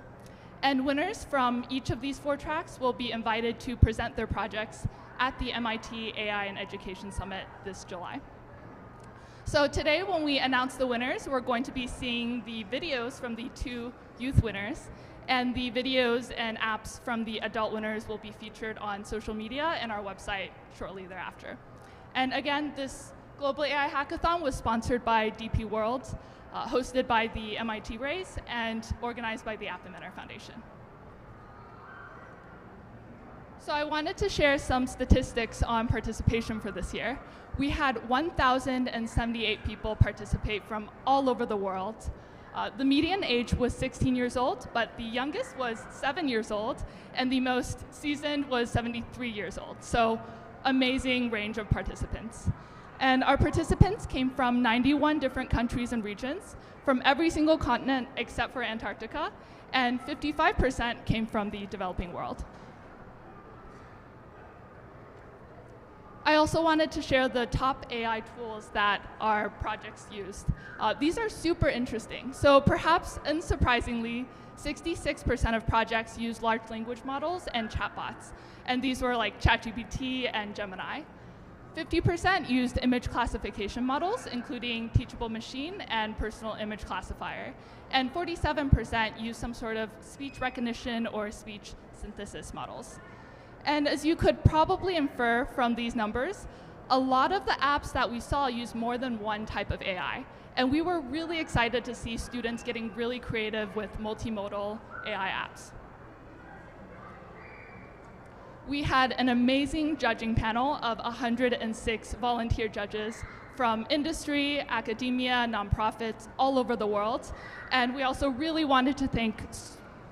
And winners from each of these 4 tracks will be invited to present their projects at the MIT AI and Education Summit this July. So today, when we announce the winners, we're going to be seeing the videos from the 2 youth winners, and the videos and apps from the adult winners will be featured on social media and our website shortly thereafter. And again, this Global AI Hackathon was sponsored by DP World, hosted by the MIT RAISE, and organized by the App Inventor Foundation. So I wanted to share some statistics on participation for this year. We had 1,078 people participate from all over the world. The median age was 16 years old, but the youngest was 7 years old, and the most seasoned was 73 years old. So amazing range of participants. And our participants came from 91 different countries and regions, from every single continent except for Antarctica, and 55% came from the developing world. I also wanted to share the top AI tools that our projects used. These are super interesting. So perhaps unsurprisingly, 66% of projects used large language models and chatbots. And these were like ChatGPT and Gemini. 50% used image classification models, including Teachable Machine and Personal Image Classifier. And 47% used some sort of speech recognition or speech synthesis models. And as you could probably infer from these numbers, a lot of the apps that we saw use more than one type of AI. And we were really excited to see students getting really creative with multimodal AI apps. We had an amazing judging panel of 106 volunteer judges from industry, academia, nonprofits, all over the world. And we also really wanted to thank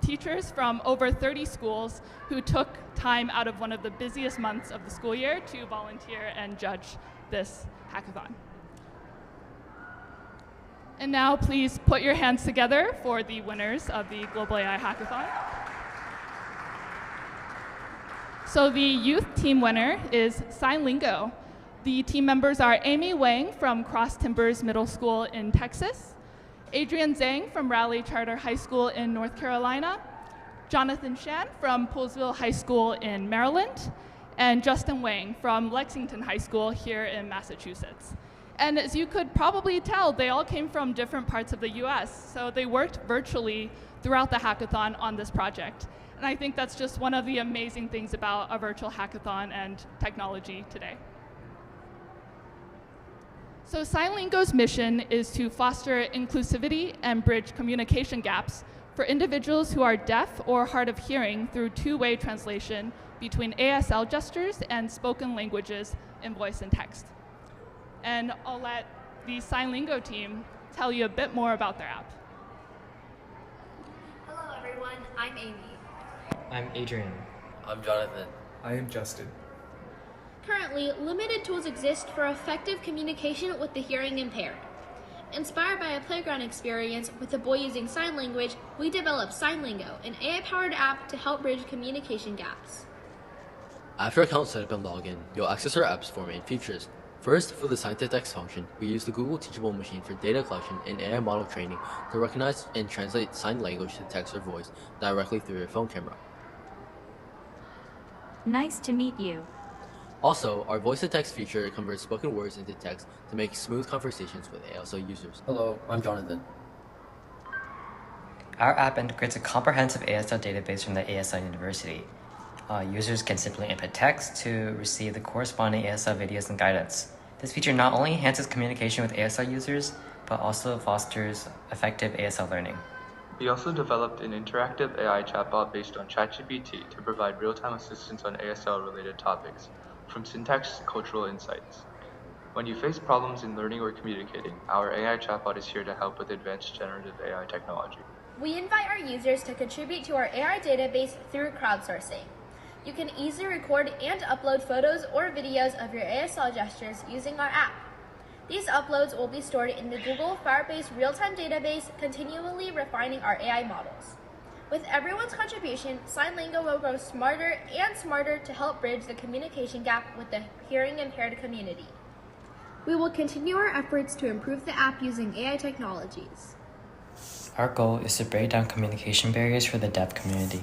teachers from over 30 schools who took time out of one of the busiest months of the school year to volunteer and judge this hackathon. And now please put your hands together for the winners of the Global AI Hackathon. So the youth team winner is Sign Lingo. The team members are Amy Wang from Cross Timbers Middle School in Texas, Adrian Zhang from Raleigh Charter High School in North Carolina, Jonathan Shan from Poolesville High School in Maryland, and Justin Wang from Lexington High School here in Massachusetts. And as you could probably tell, they all came from different parts of the US, so they worked virtually throughout the hackathon on this project. And I think that's just one of the amazing things about a virtual hackathon and technology today. So SignLingo's mission is to foster inclusivity and bridge communication gaps for individuals who are deaf or hard of hearing through two-way translation between ASL gestures and spoken languages in voice and text. And I'll let the SignLingo team tell you a bit more about their app. Hello everyone, I'm Amy. I'm Adrian. I'm Jonathan. I am Justin. Currently, limited tools exist for effective communication with the hearing impaired. Inspired by a playground experience with a boy using sign language, we developed SignLingo, an AI-powered app to help bridge communication gaps. After account setup and login, you'll access our app's four main features. First, for the sign-to-text function, we use the Google Teachable Machine for data collection and AI model training to recognize and translate sign language to text or voice directly through your phone camera. Nice to meet you. Also, our voice-to-text feature converts spoken words into text to make smooth conversations with ASL users. Hello, I'm Jonathan. Our app integrates a comprehensive ASL database from the ASL University. Users can simply input text to receive the corresponding ASL videos and guidance. This feature not only enhances communication with ASL users, but also fosters effective ASL learning. We also developed an interactive AI chatbot based on ChatGPT to provide real-time assistance on ASL-related topics, from syntax to cultural insights. When you face problems in learning or communicating, our AI chatbot is here to help with advanced generative AI technology. We invite our users to contribute to our AI database through crowdsourcing. You can easily record and upload photos or videos of your ASL gestures using our app. These uploads will be stored in the Google Firebase real-time database, continually refining our AI models. With everyone's contribution, SignLingo will grow smarter and smarter to help bridge the communication gap with the hearing impaired community. We will continue our efforts to improve the app using AI technologies. Our goal is to break down communication barriers for the deaf community.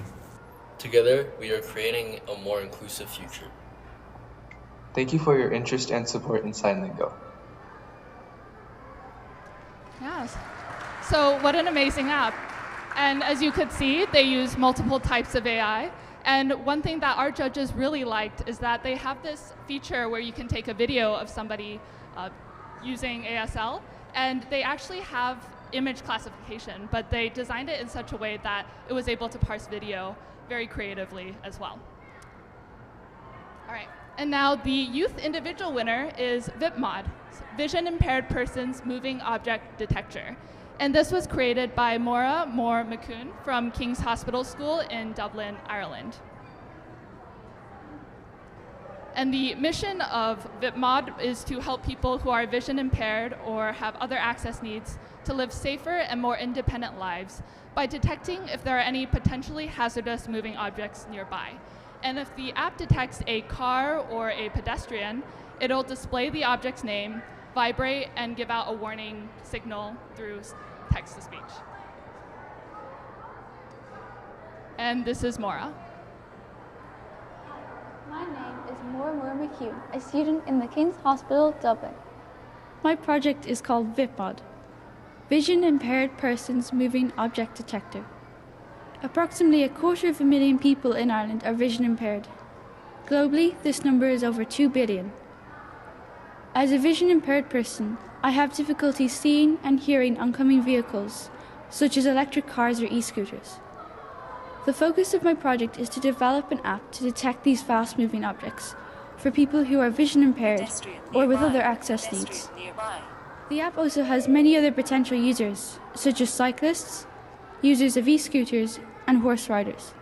Together, we are creating a more inclusive future. Thank you for your interest and support in SignLingo. Yes. So what an amazing app. And as you could see, they use multiple types of AI. And one thing that our judges really liked is that they have this feature where you can take a video of somebody using ASL, and they actually have image classification, but they designed it in such a way that it was able to parse video very creatively as well. All right, and now the youth individual winner is VIPMOD, Vision Impaired Persons Moving Object Detector. And this was created by Maura Moore-McCune from King's Hospital School in Dublin, Ireland. And the mission of VIPMOD is to help people who are vision impaired or have other access needs to live safer and more independent lives by detecting if there are any potentially hazardous moving objects nearby. And if the app detects a car or a pedestrian, it'll display the object's name, vibrate, and give out a warning signal through text-to-speech. And this is Maura. My name is Maura Moore-McCune, a student in the King's Hospital, Dublin. My project is called VIPMOD, Vision Impaired Persons Moving Object Detector. Approximately 250,000 people in Ireland are vision impaired. Globally, this number is over 2 billion. As a vision impaired person, I have difficulty seeing and hearing oncoming vehicles, such as electric cars or e-scooters. The focus of my project is to develop an app to detect these fast-moving objects for people who are vision impaired or with other access needs. The app also has many other potential users, such as cyclists, users of e-scooters, and horse riders.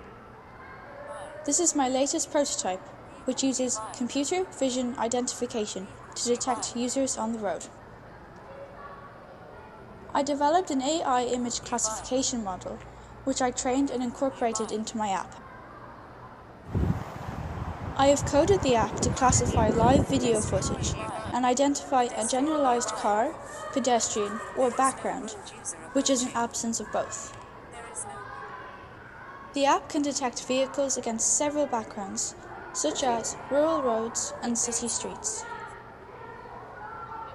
This is my latest prototype, which uses computer vision identification to detect users on the road. I developed an AI image classification model, which I trained and incorporated into my app. I have coded the app to classify live video footage and identify a generalized car, pedestrian, or background, which is an absence of both. The app can detect vehicles against several backgrounds, such as rural roads and city streets.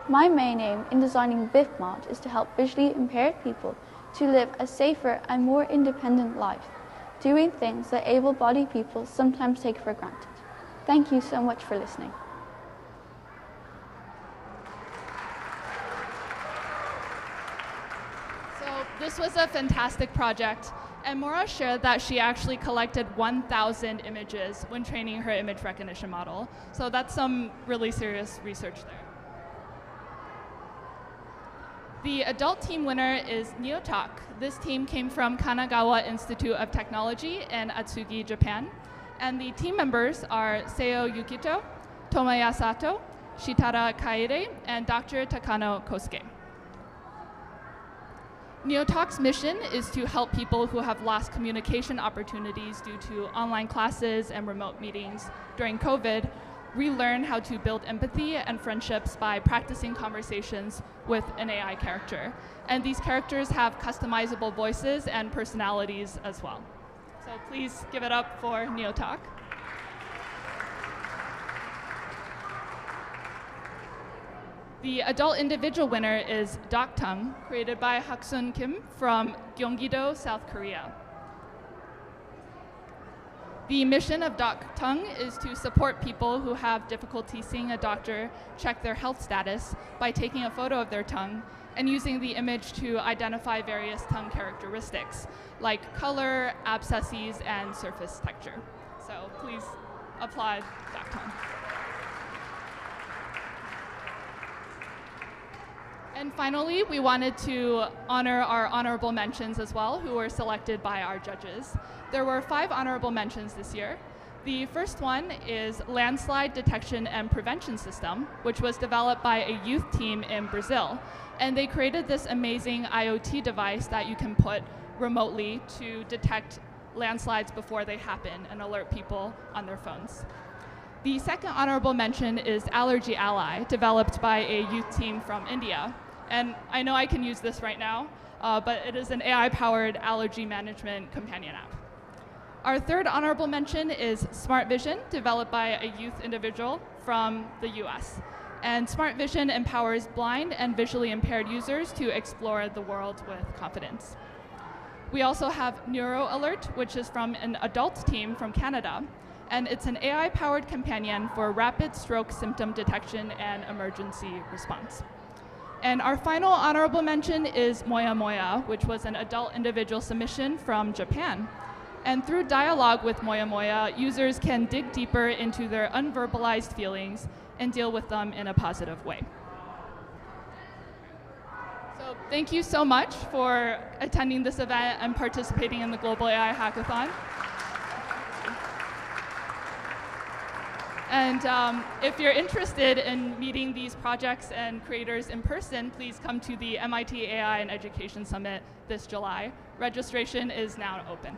My main aim in designing VIPMOD is to help visually impaired people to live a safer and more independent life, doing things that able-bodied people sometimes take for granted. Thank you so much for listening. This was a fantastic project, and Maura shared that she actually collected 1,000 images when training her image recognition model. So that's some really serious research there. The adult team winner is NeoTalk. This team came from Kanagawa Institute of Technology in Atsugi, Japan. And the team members are Seo Yukito, Tomoya Sato, Shitara Kaede, and Dr. Takano Kosuke. NeoTalk's mission is to help people who have lost communication opportunities due to online classes and remote meetings during COVID relearn how to build empathy and friendships by practicing conversations with an AI character. And these characters have customizable voices and personalities as well. So please give it up for NeoTalk. The adult individual winner is Doktung, created by Haksun Kim from Gyeonggi-do, South Korea. The mission of Doktung is to support people who have difficulty seeing a doctor check their health status by taking a photo of their tongue and using the image to identify various tongue characteristics, like color, abscesses, and surface texture. So please applaud Doktung. And finally, we wanted to honor our honorable mentions as well, who were selected by our judges. There were 5 honorable mentions this year. The first one is Landslide Detection and Prevention System, which was developed by a youth team in Brazil. And they created this amazing IoT device that you can put remotely to detect landslides before they happen and alert people on their phones. The second honorable mention is Allergy Ally, developed by a youth team from India. And I know I can use this right now, but it is an AI-powered allergy management companion app. Our third honorable mention is Smart Vision, developed by a youth individual from the US. And Smart Vision empowers blind and visually impaired users to explore the world with confidence. We also have Neuro Alert, which is from an adult team from Canada. And it's an AI-powered companion for rapid stroke symptom detection and emergency response. And our final honorable mention is Moya Moya, which was an adult individual submission from Japan. And through dialogue with Moya Moya, users can dig deeper into their unverbalized feelings and deal with them in a positive way. So thank you so much for attending this event and participating in the Global AI Hackathon. And if you're interested in meeting these projects and creators in person, please come to the MIT AI and Education Summit this July. Registration is now open.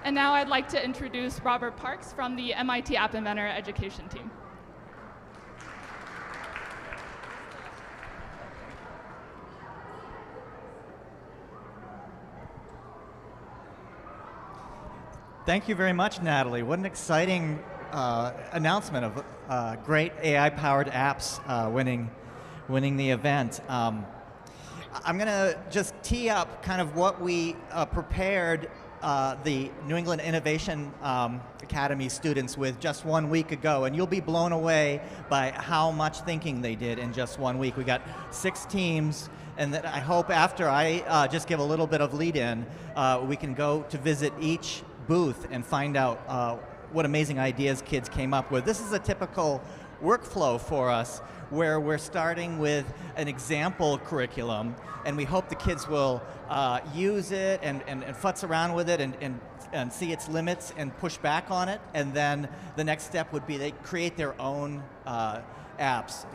And now I'd like to introduce Robert Parks from the MIT App Inventor Education team. Thank you very much, Natalie. What an exciting announcement of great AI-powered apps winning the event. I'm going to just tee up kind of what we prepared the New England Innovation Academy students with just 1 week ago, and you'll be blown away by how much thinking they did in just 1 week. We got 6 teams, and that I hope after I just give a little bit of lead-in, we can go to visit each booth and find out what amazing ideas kids came up with. This is a typical workflow for us where we're starting with an example curriculum, and we hope the kids will use it and futz around with it and see its limits and push back on it. And then the next step would be they create their own apps,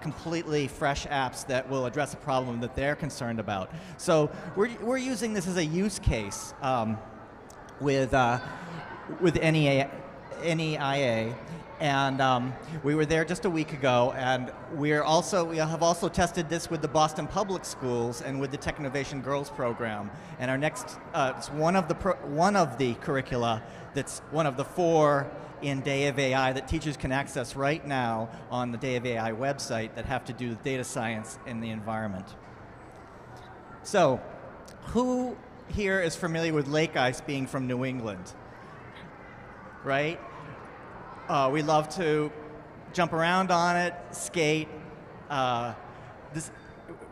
completely fresh apps that will address a problem that they're concerned about. So we're using this as a use case with NEIA, and we were there just a week ago, and we have also tested this with the Boston Public Schools and with the Tech Innovation Girls program. And our next, it's one of the curricula that's one of the 4 in Day of AI that teachers can access right now on the Day of AI website that have to do with data science in the environment. So, who here is familiar with lake ice being from New England? Right? We love to jump around on it, skate.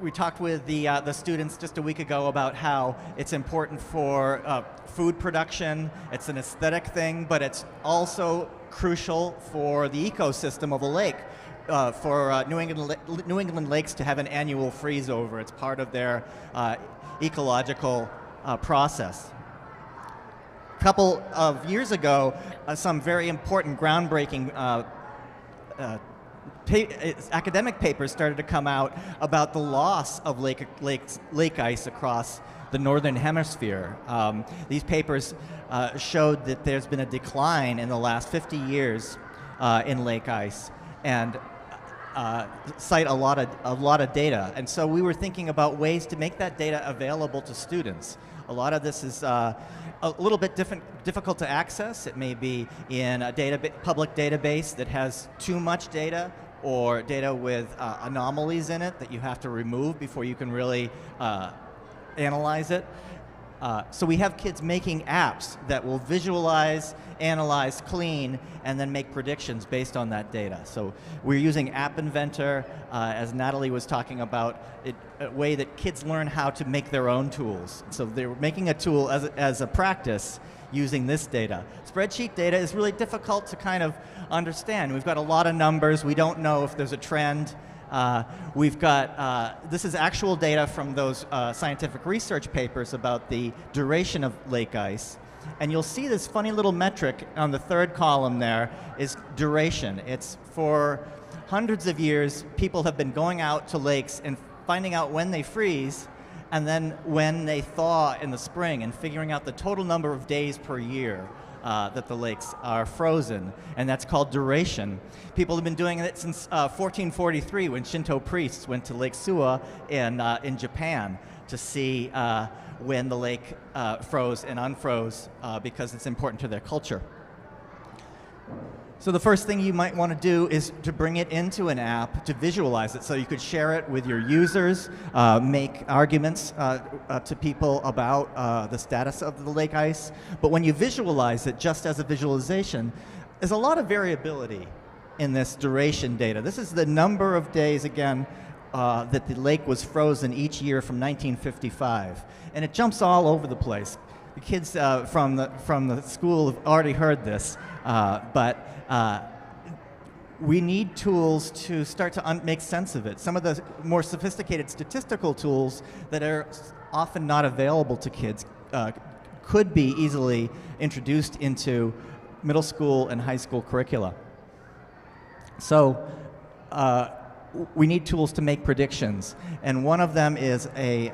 We talked with the students just a week ago about how it's important for food production. It's an aesthetic thing, but it's also crucial for the ecosystem of a lake. For New England lakes to have an annual freeze over. It's part of their ecological process. A couple of years ago, some very important groundbreaking academic papers started to come out about the loss of lake ice across the northern hemisphere. These papers showed that there's been a decline in the last 50 years in lake ice, and cite a lot of data. And so we were thinking about ways to make that data available to students. A lot of this is a little bit difficult to access. It may be in a public database that has too much data, or data with anomalies in it that you have to remove before you can really analyze it. So we have kids making apps that will visualize, analyze, clean, and then make predictions based on that data. So we're using App Inventor, as Natalie was talking about, a way that kids learn how to make their own tools. So they're making a tool as a practice using this data. Spreadsheet data is really difficult to kind of understand. We've got a lot of numbers. We don't know if there's a trend. We've got, this is actual data from those scientific research papers about the duration of lake ice. And you'll see this funny little metric on the third column there is duration. It's for hundreds of years, people have been going out to lakes and finding out when they freeze, and then when they thaw in the spring, and figuring out the total number of days per year that the lakes are frozen, and that's called duration. People have been doing it since 1443, when Shinto priests went to Lake Suwa in Japan to see when the lake froze and unfroze, because it's important to their culture. So the first thing you might want to do is to bring it into an app to visualize it, so you could share it with your users, make arguments to people about the status of the lake ice. But when you visualize it just as a visualization, there's a lot of variability in this duration data. This is the number of days, again, that the lake was frozen each year from 1955. And it jumps all over the place. The kids from the school have already heard this, but we need tools to start to make sense of it. Some of the more sophisticated statistical tools that are often not available to kids could be easily introduced into middle school and high school curricula. So we need tools to make predictions, and one of them is a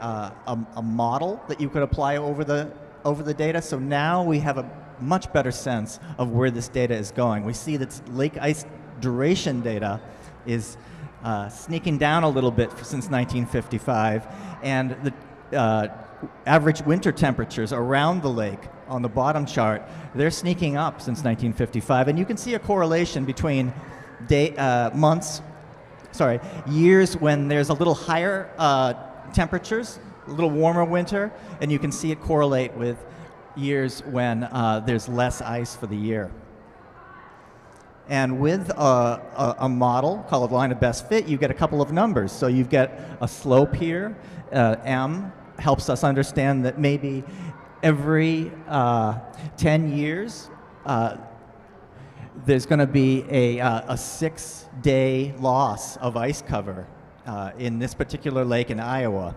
model that you could apply over the data. So now we have a much better sense of where this data is going. We see that lake ice duration data is sneaking down a little bit since 1955, and the average winter temperatures around the lake on the bottom chart, they're sneaking up since 1955, and you can see a correlation between years when there's a little higher temperatures, a little warmer winter, and you can see it correlate with years when there's less ice for the year. And with a model called line of best fit, you get a couple of numbers. So you get a slope here. M helps us understand that maybe every 10 years there's going to be a 6-day loss of ice cover in this particular lake in Iowa.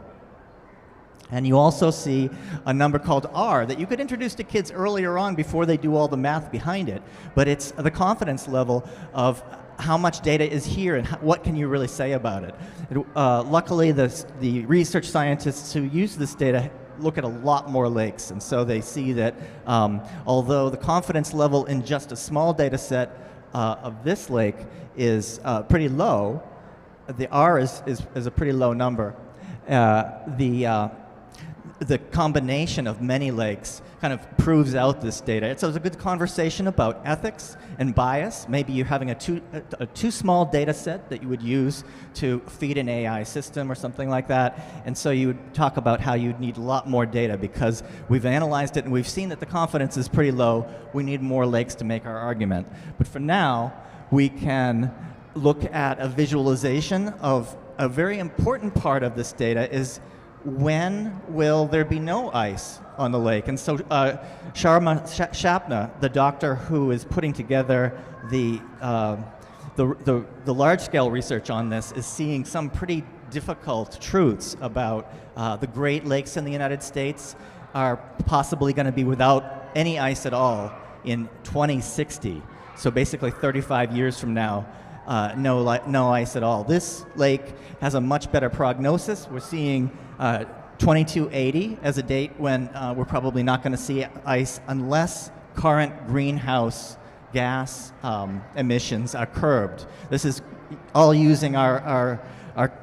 And you also see a number called R that you could introduce to kids earlier on before they do all the math behind it. But it's the confidence level of how much data is here and what can you really say about it. Luckily, the research scientists who use this data look at a lot more lakes. And so they see that although the confidence level in just a small data set of this lake is pretty low, the R is a pretty low number. The combination of many lakes kind of proves out this data. So it's a good conversation about ethics and bias. Maybe you're having a too small data set that you would use to feed an AI system or something like that. And so you would talk about how you'd need a lot more data because we've analyzed it and we've seen that the confidence is pretty low. We need more lakes to make our argument. But for now, we can look at a visualization of a very important part of this data is when will there be no ice on the lake? And so Sharma Shapna, the doctor who is putting together the large-scale research on this, is seeing some pretty difficult truths about the Great Lakes in the United States are possibly going to be without any ice at all in 2060. So basically 35 years from now, no ice at all. This lake has a much better prognosis. We're seeing 2280 as a date when we're probably not going to see ice unless current greenhouse gas emissions are curbed. This is all using our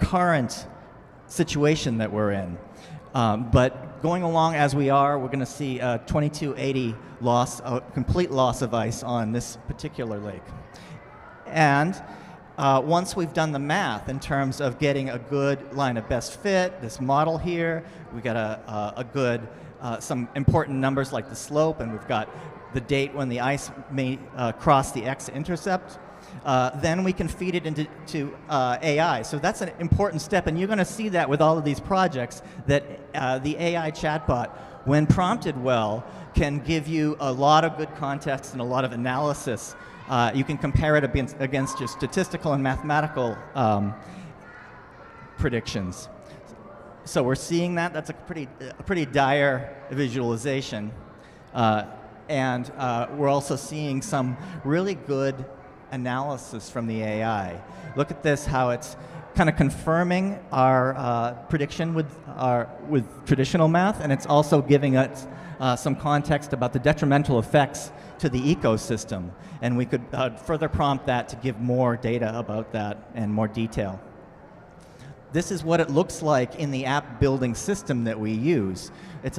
current situation that we're in. But going along as we are, we're going to see a 2280 loss, a complete loss of ice on this particular lake. And once we've done the math in terms of getting a good line of best fit, this model here, we got a good, some important numbers like the slope, and we've got the date when the ice may cross the x-intercept, then we can feed it into AI. So that's an important step, and you're going to see that with all of these projects, that the AI chatbot, when prompted well, can give you a lot of good context and a lot of analysis. You can compare it against your statistical and mathematical predictions. So we're seeing that. That's a pretty dire visualization. And we're also seeing some really good analysis from the AI. Look at this, how it's kind of confirming our prediction with traditional math, and it's also giving us some context about the detrimental effects to the ecosystem. And we could further prompt that to give more data about that and more detail. This is what it looks like in the app building system that we use. It's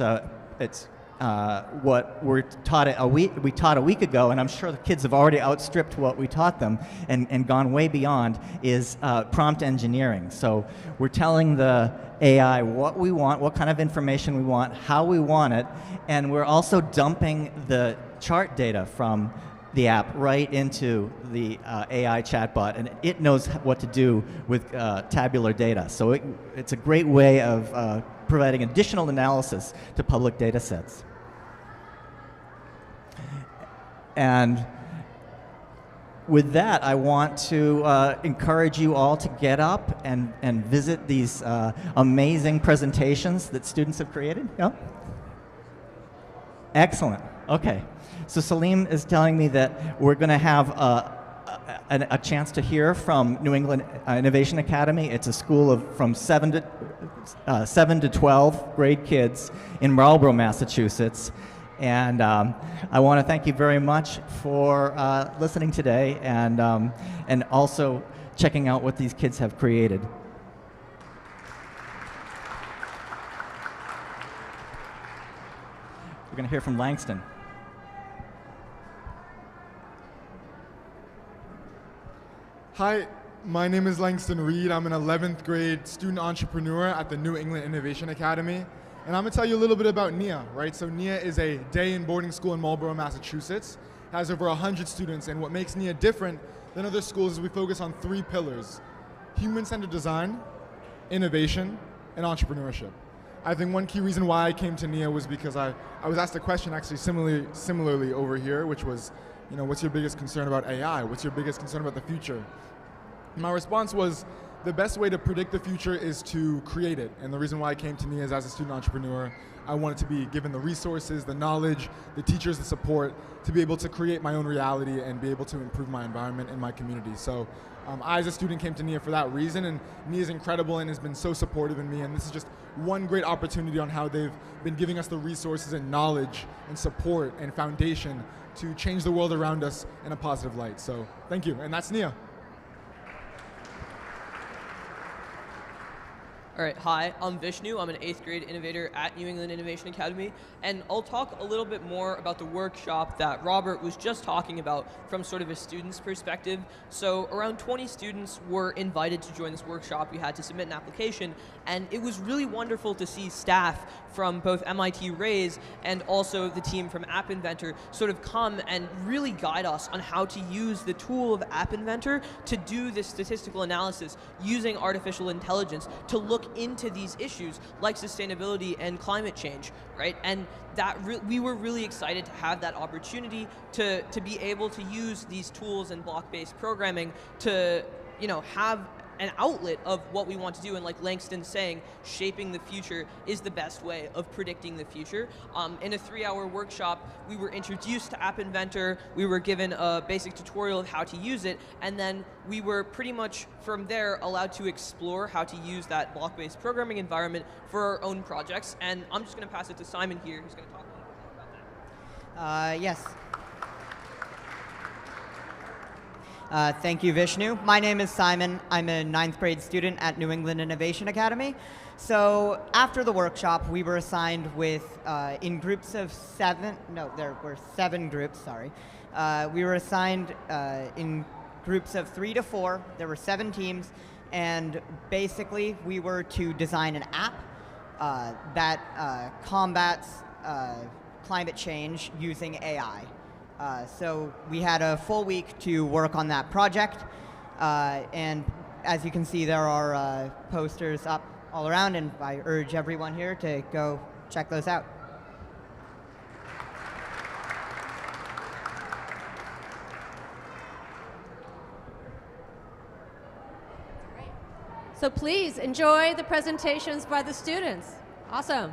what we taught a week ago, and I'm sure the kids have already outstripped what we taught them and gone way beyond, is prompt engineering. So we're telling the AI what we want, what kind of information we want, how we want it, and we're also dumping the chart data from the app right into the AI chatbot, and it knows what to do with tabular data. So it's a great way of providing additional analysis to public data sets. And with that, I want to encourage you all to get up and visit these amazing presentations that students have created. Yeah? Excellent. Okay. So Salim is telling me that we're going to have a chance to hear from New England Innovation Academy. It's a school of from 7 to 12 grade kids in Marlborough, Massachusetts. And I want to thank you very much for listening today and also checking out what these kids have created. We're going to hear from Langston. Hi, my name is Langston Reed. I'm an 11th grade student entrepreneur at the New England Innovation Academy. And I'm going to tell you a little bit about NIA, right? So NIA is a day and boarding school in Marlborough, Massachusetts. It has over 100 students. And what makes NIA different than other schools is we focus on 3 pillars: human-centered design, innovation, and entrepreneurship. I think one key reason why I came to NIA was because I was asked a question actually similarly over here, which was, you know, what's your biggest concern about AI? What's your biggest concern about the future? My response was, the best way to predict the future is to create it. And the reason why I came to NIA is, as a student entrepreneur, I wanted to be given the resources, the knowledge, the teachers, the support to be able to create my own reality and be able to improve my environment and my community. So I, as a student, came to NIA for that reason, and NIA is incredible and has been so supportive in me, and this is just one great opportunity on how they've been giving us the resources and knowledge and support and foundation to change the world around us in a positive light. So thank you, and that's NIA. All right, hi, I'm Vishnu. I'm an 8th grade innovator at New England Innovation Academy, and I'll talk a little bit more about the workshop that Robert was just talking about from sort of a student's perspective. So around 20 students were invited to join this workshop. We had to submit an application, and it was really wonderful to see staff from both MIT Raise and also the team from App Inventor sort of come and really guide us on how to use the tool of App Inventor to do this statistical analysis using artificial intelligence to look into these issues like sustainability and climate change, right? And that we were really excited to have that opportunity to be able to use these tools and block-based programming to, have an outlet of what we want to do. And like Langston's saying, shaping the future is the best way of predicting the future. In a 3-hour workshop, we were introduced to App Inventor, we were given a basic tutorial of how to use it, and then we were pretty much from there allowed to explore how to use that block-based programming environment for our own projects. And I'm just going to pass it to Simon here, who's going to talk a little bit more about that. Yes. Thank you, Vishnu. My name is Simon. I'm a 9th grade student at New England Innovation Academy. So after the workshop, we were assigned with, in groups of 7, no, there were 7 groups, sorry. We were assigned in groups of 3 to 4. There were 7 teams, and basically we were to design an app that combats climate change using AI. So we had a full week to work on that project, and as you can see, there are posters up all around, and I urge everyone here to go check those out. So please enjoy the presentations by the students. Awesome.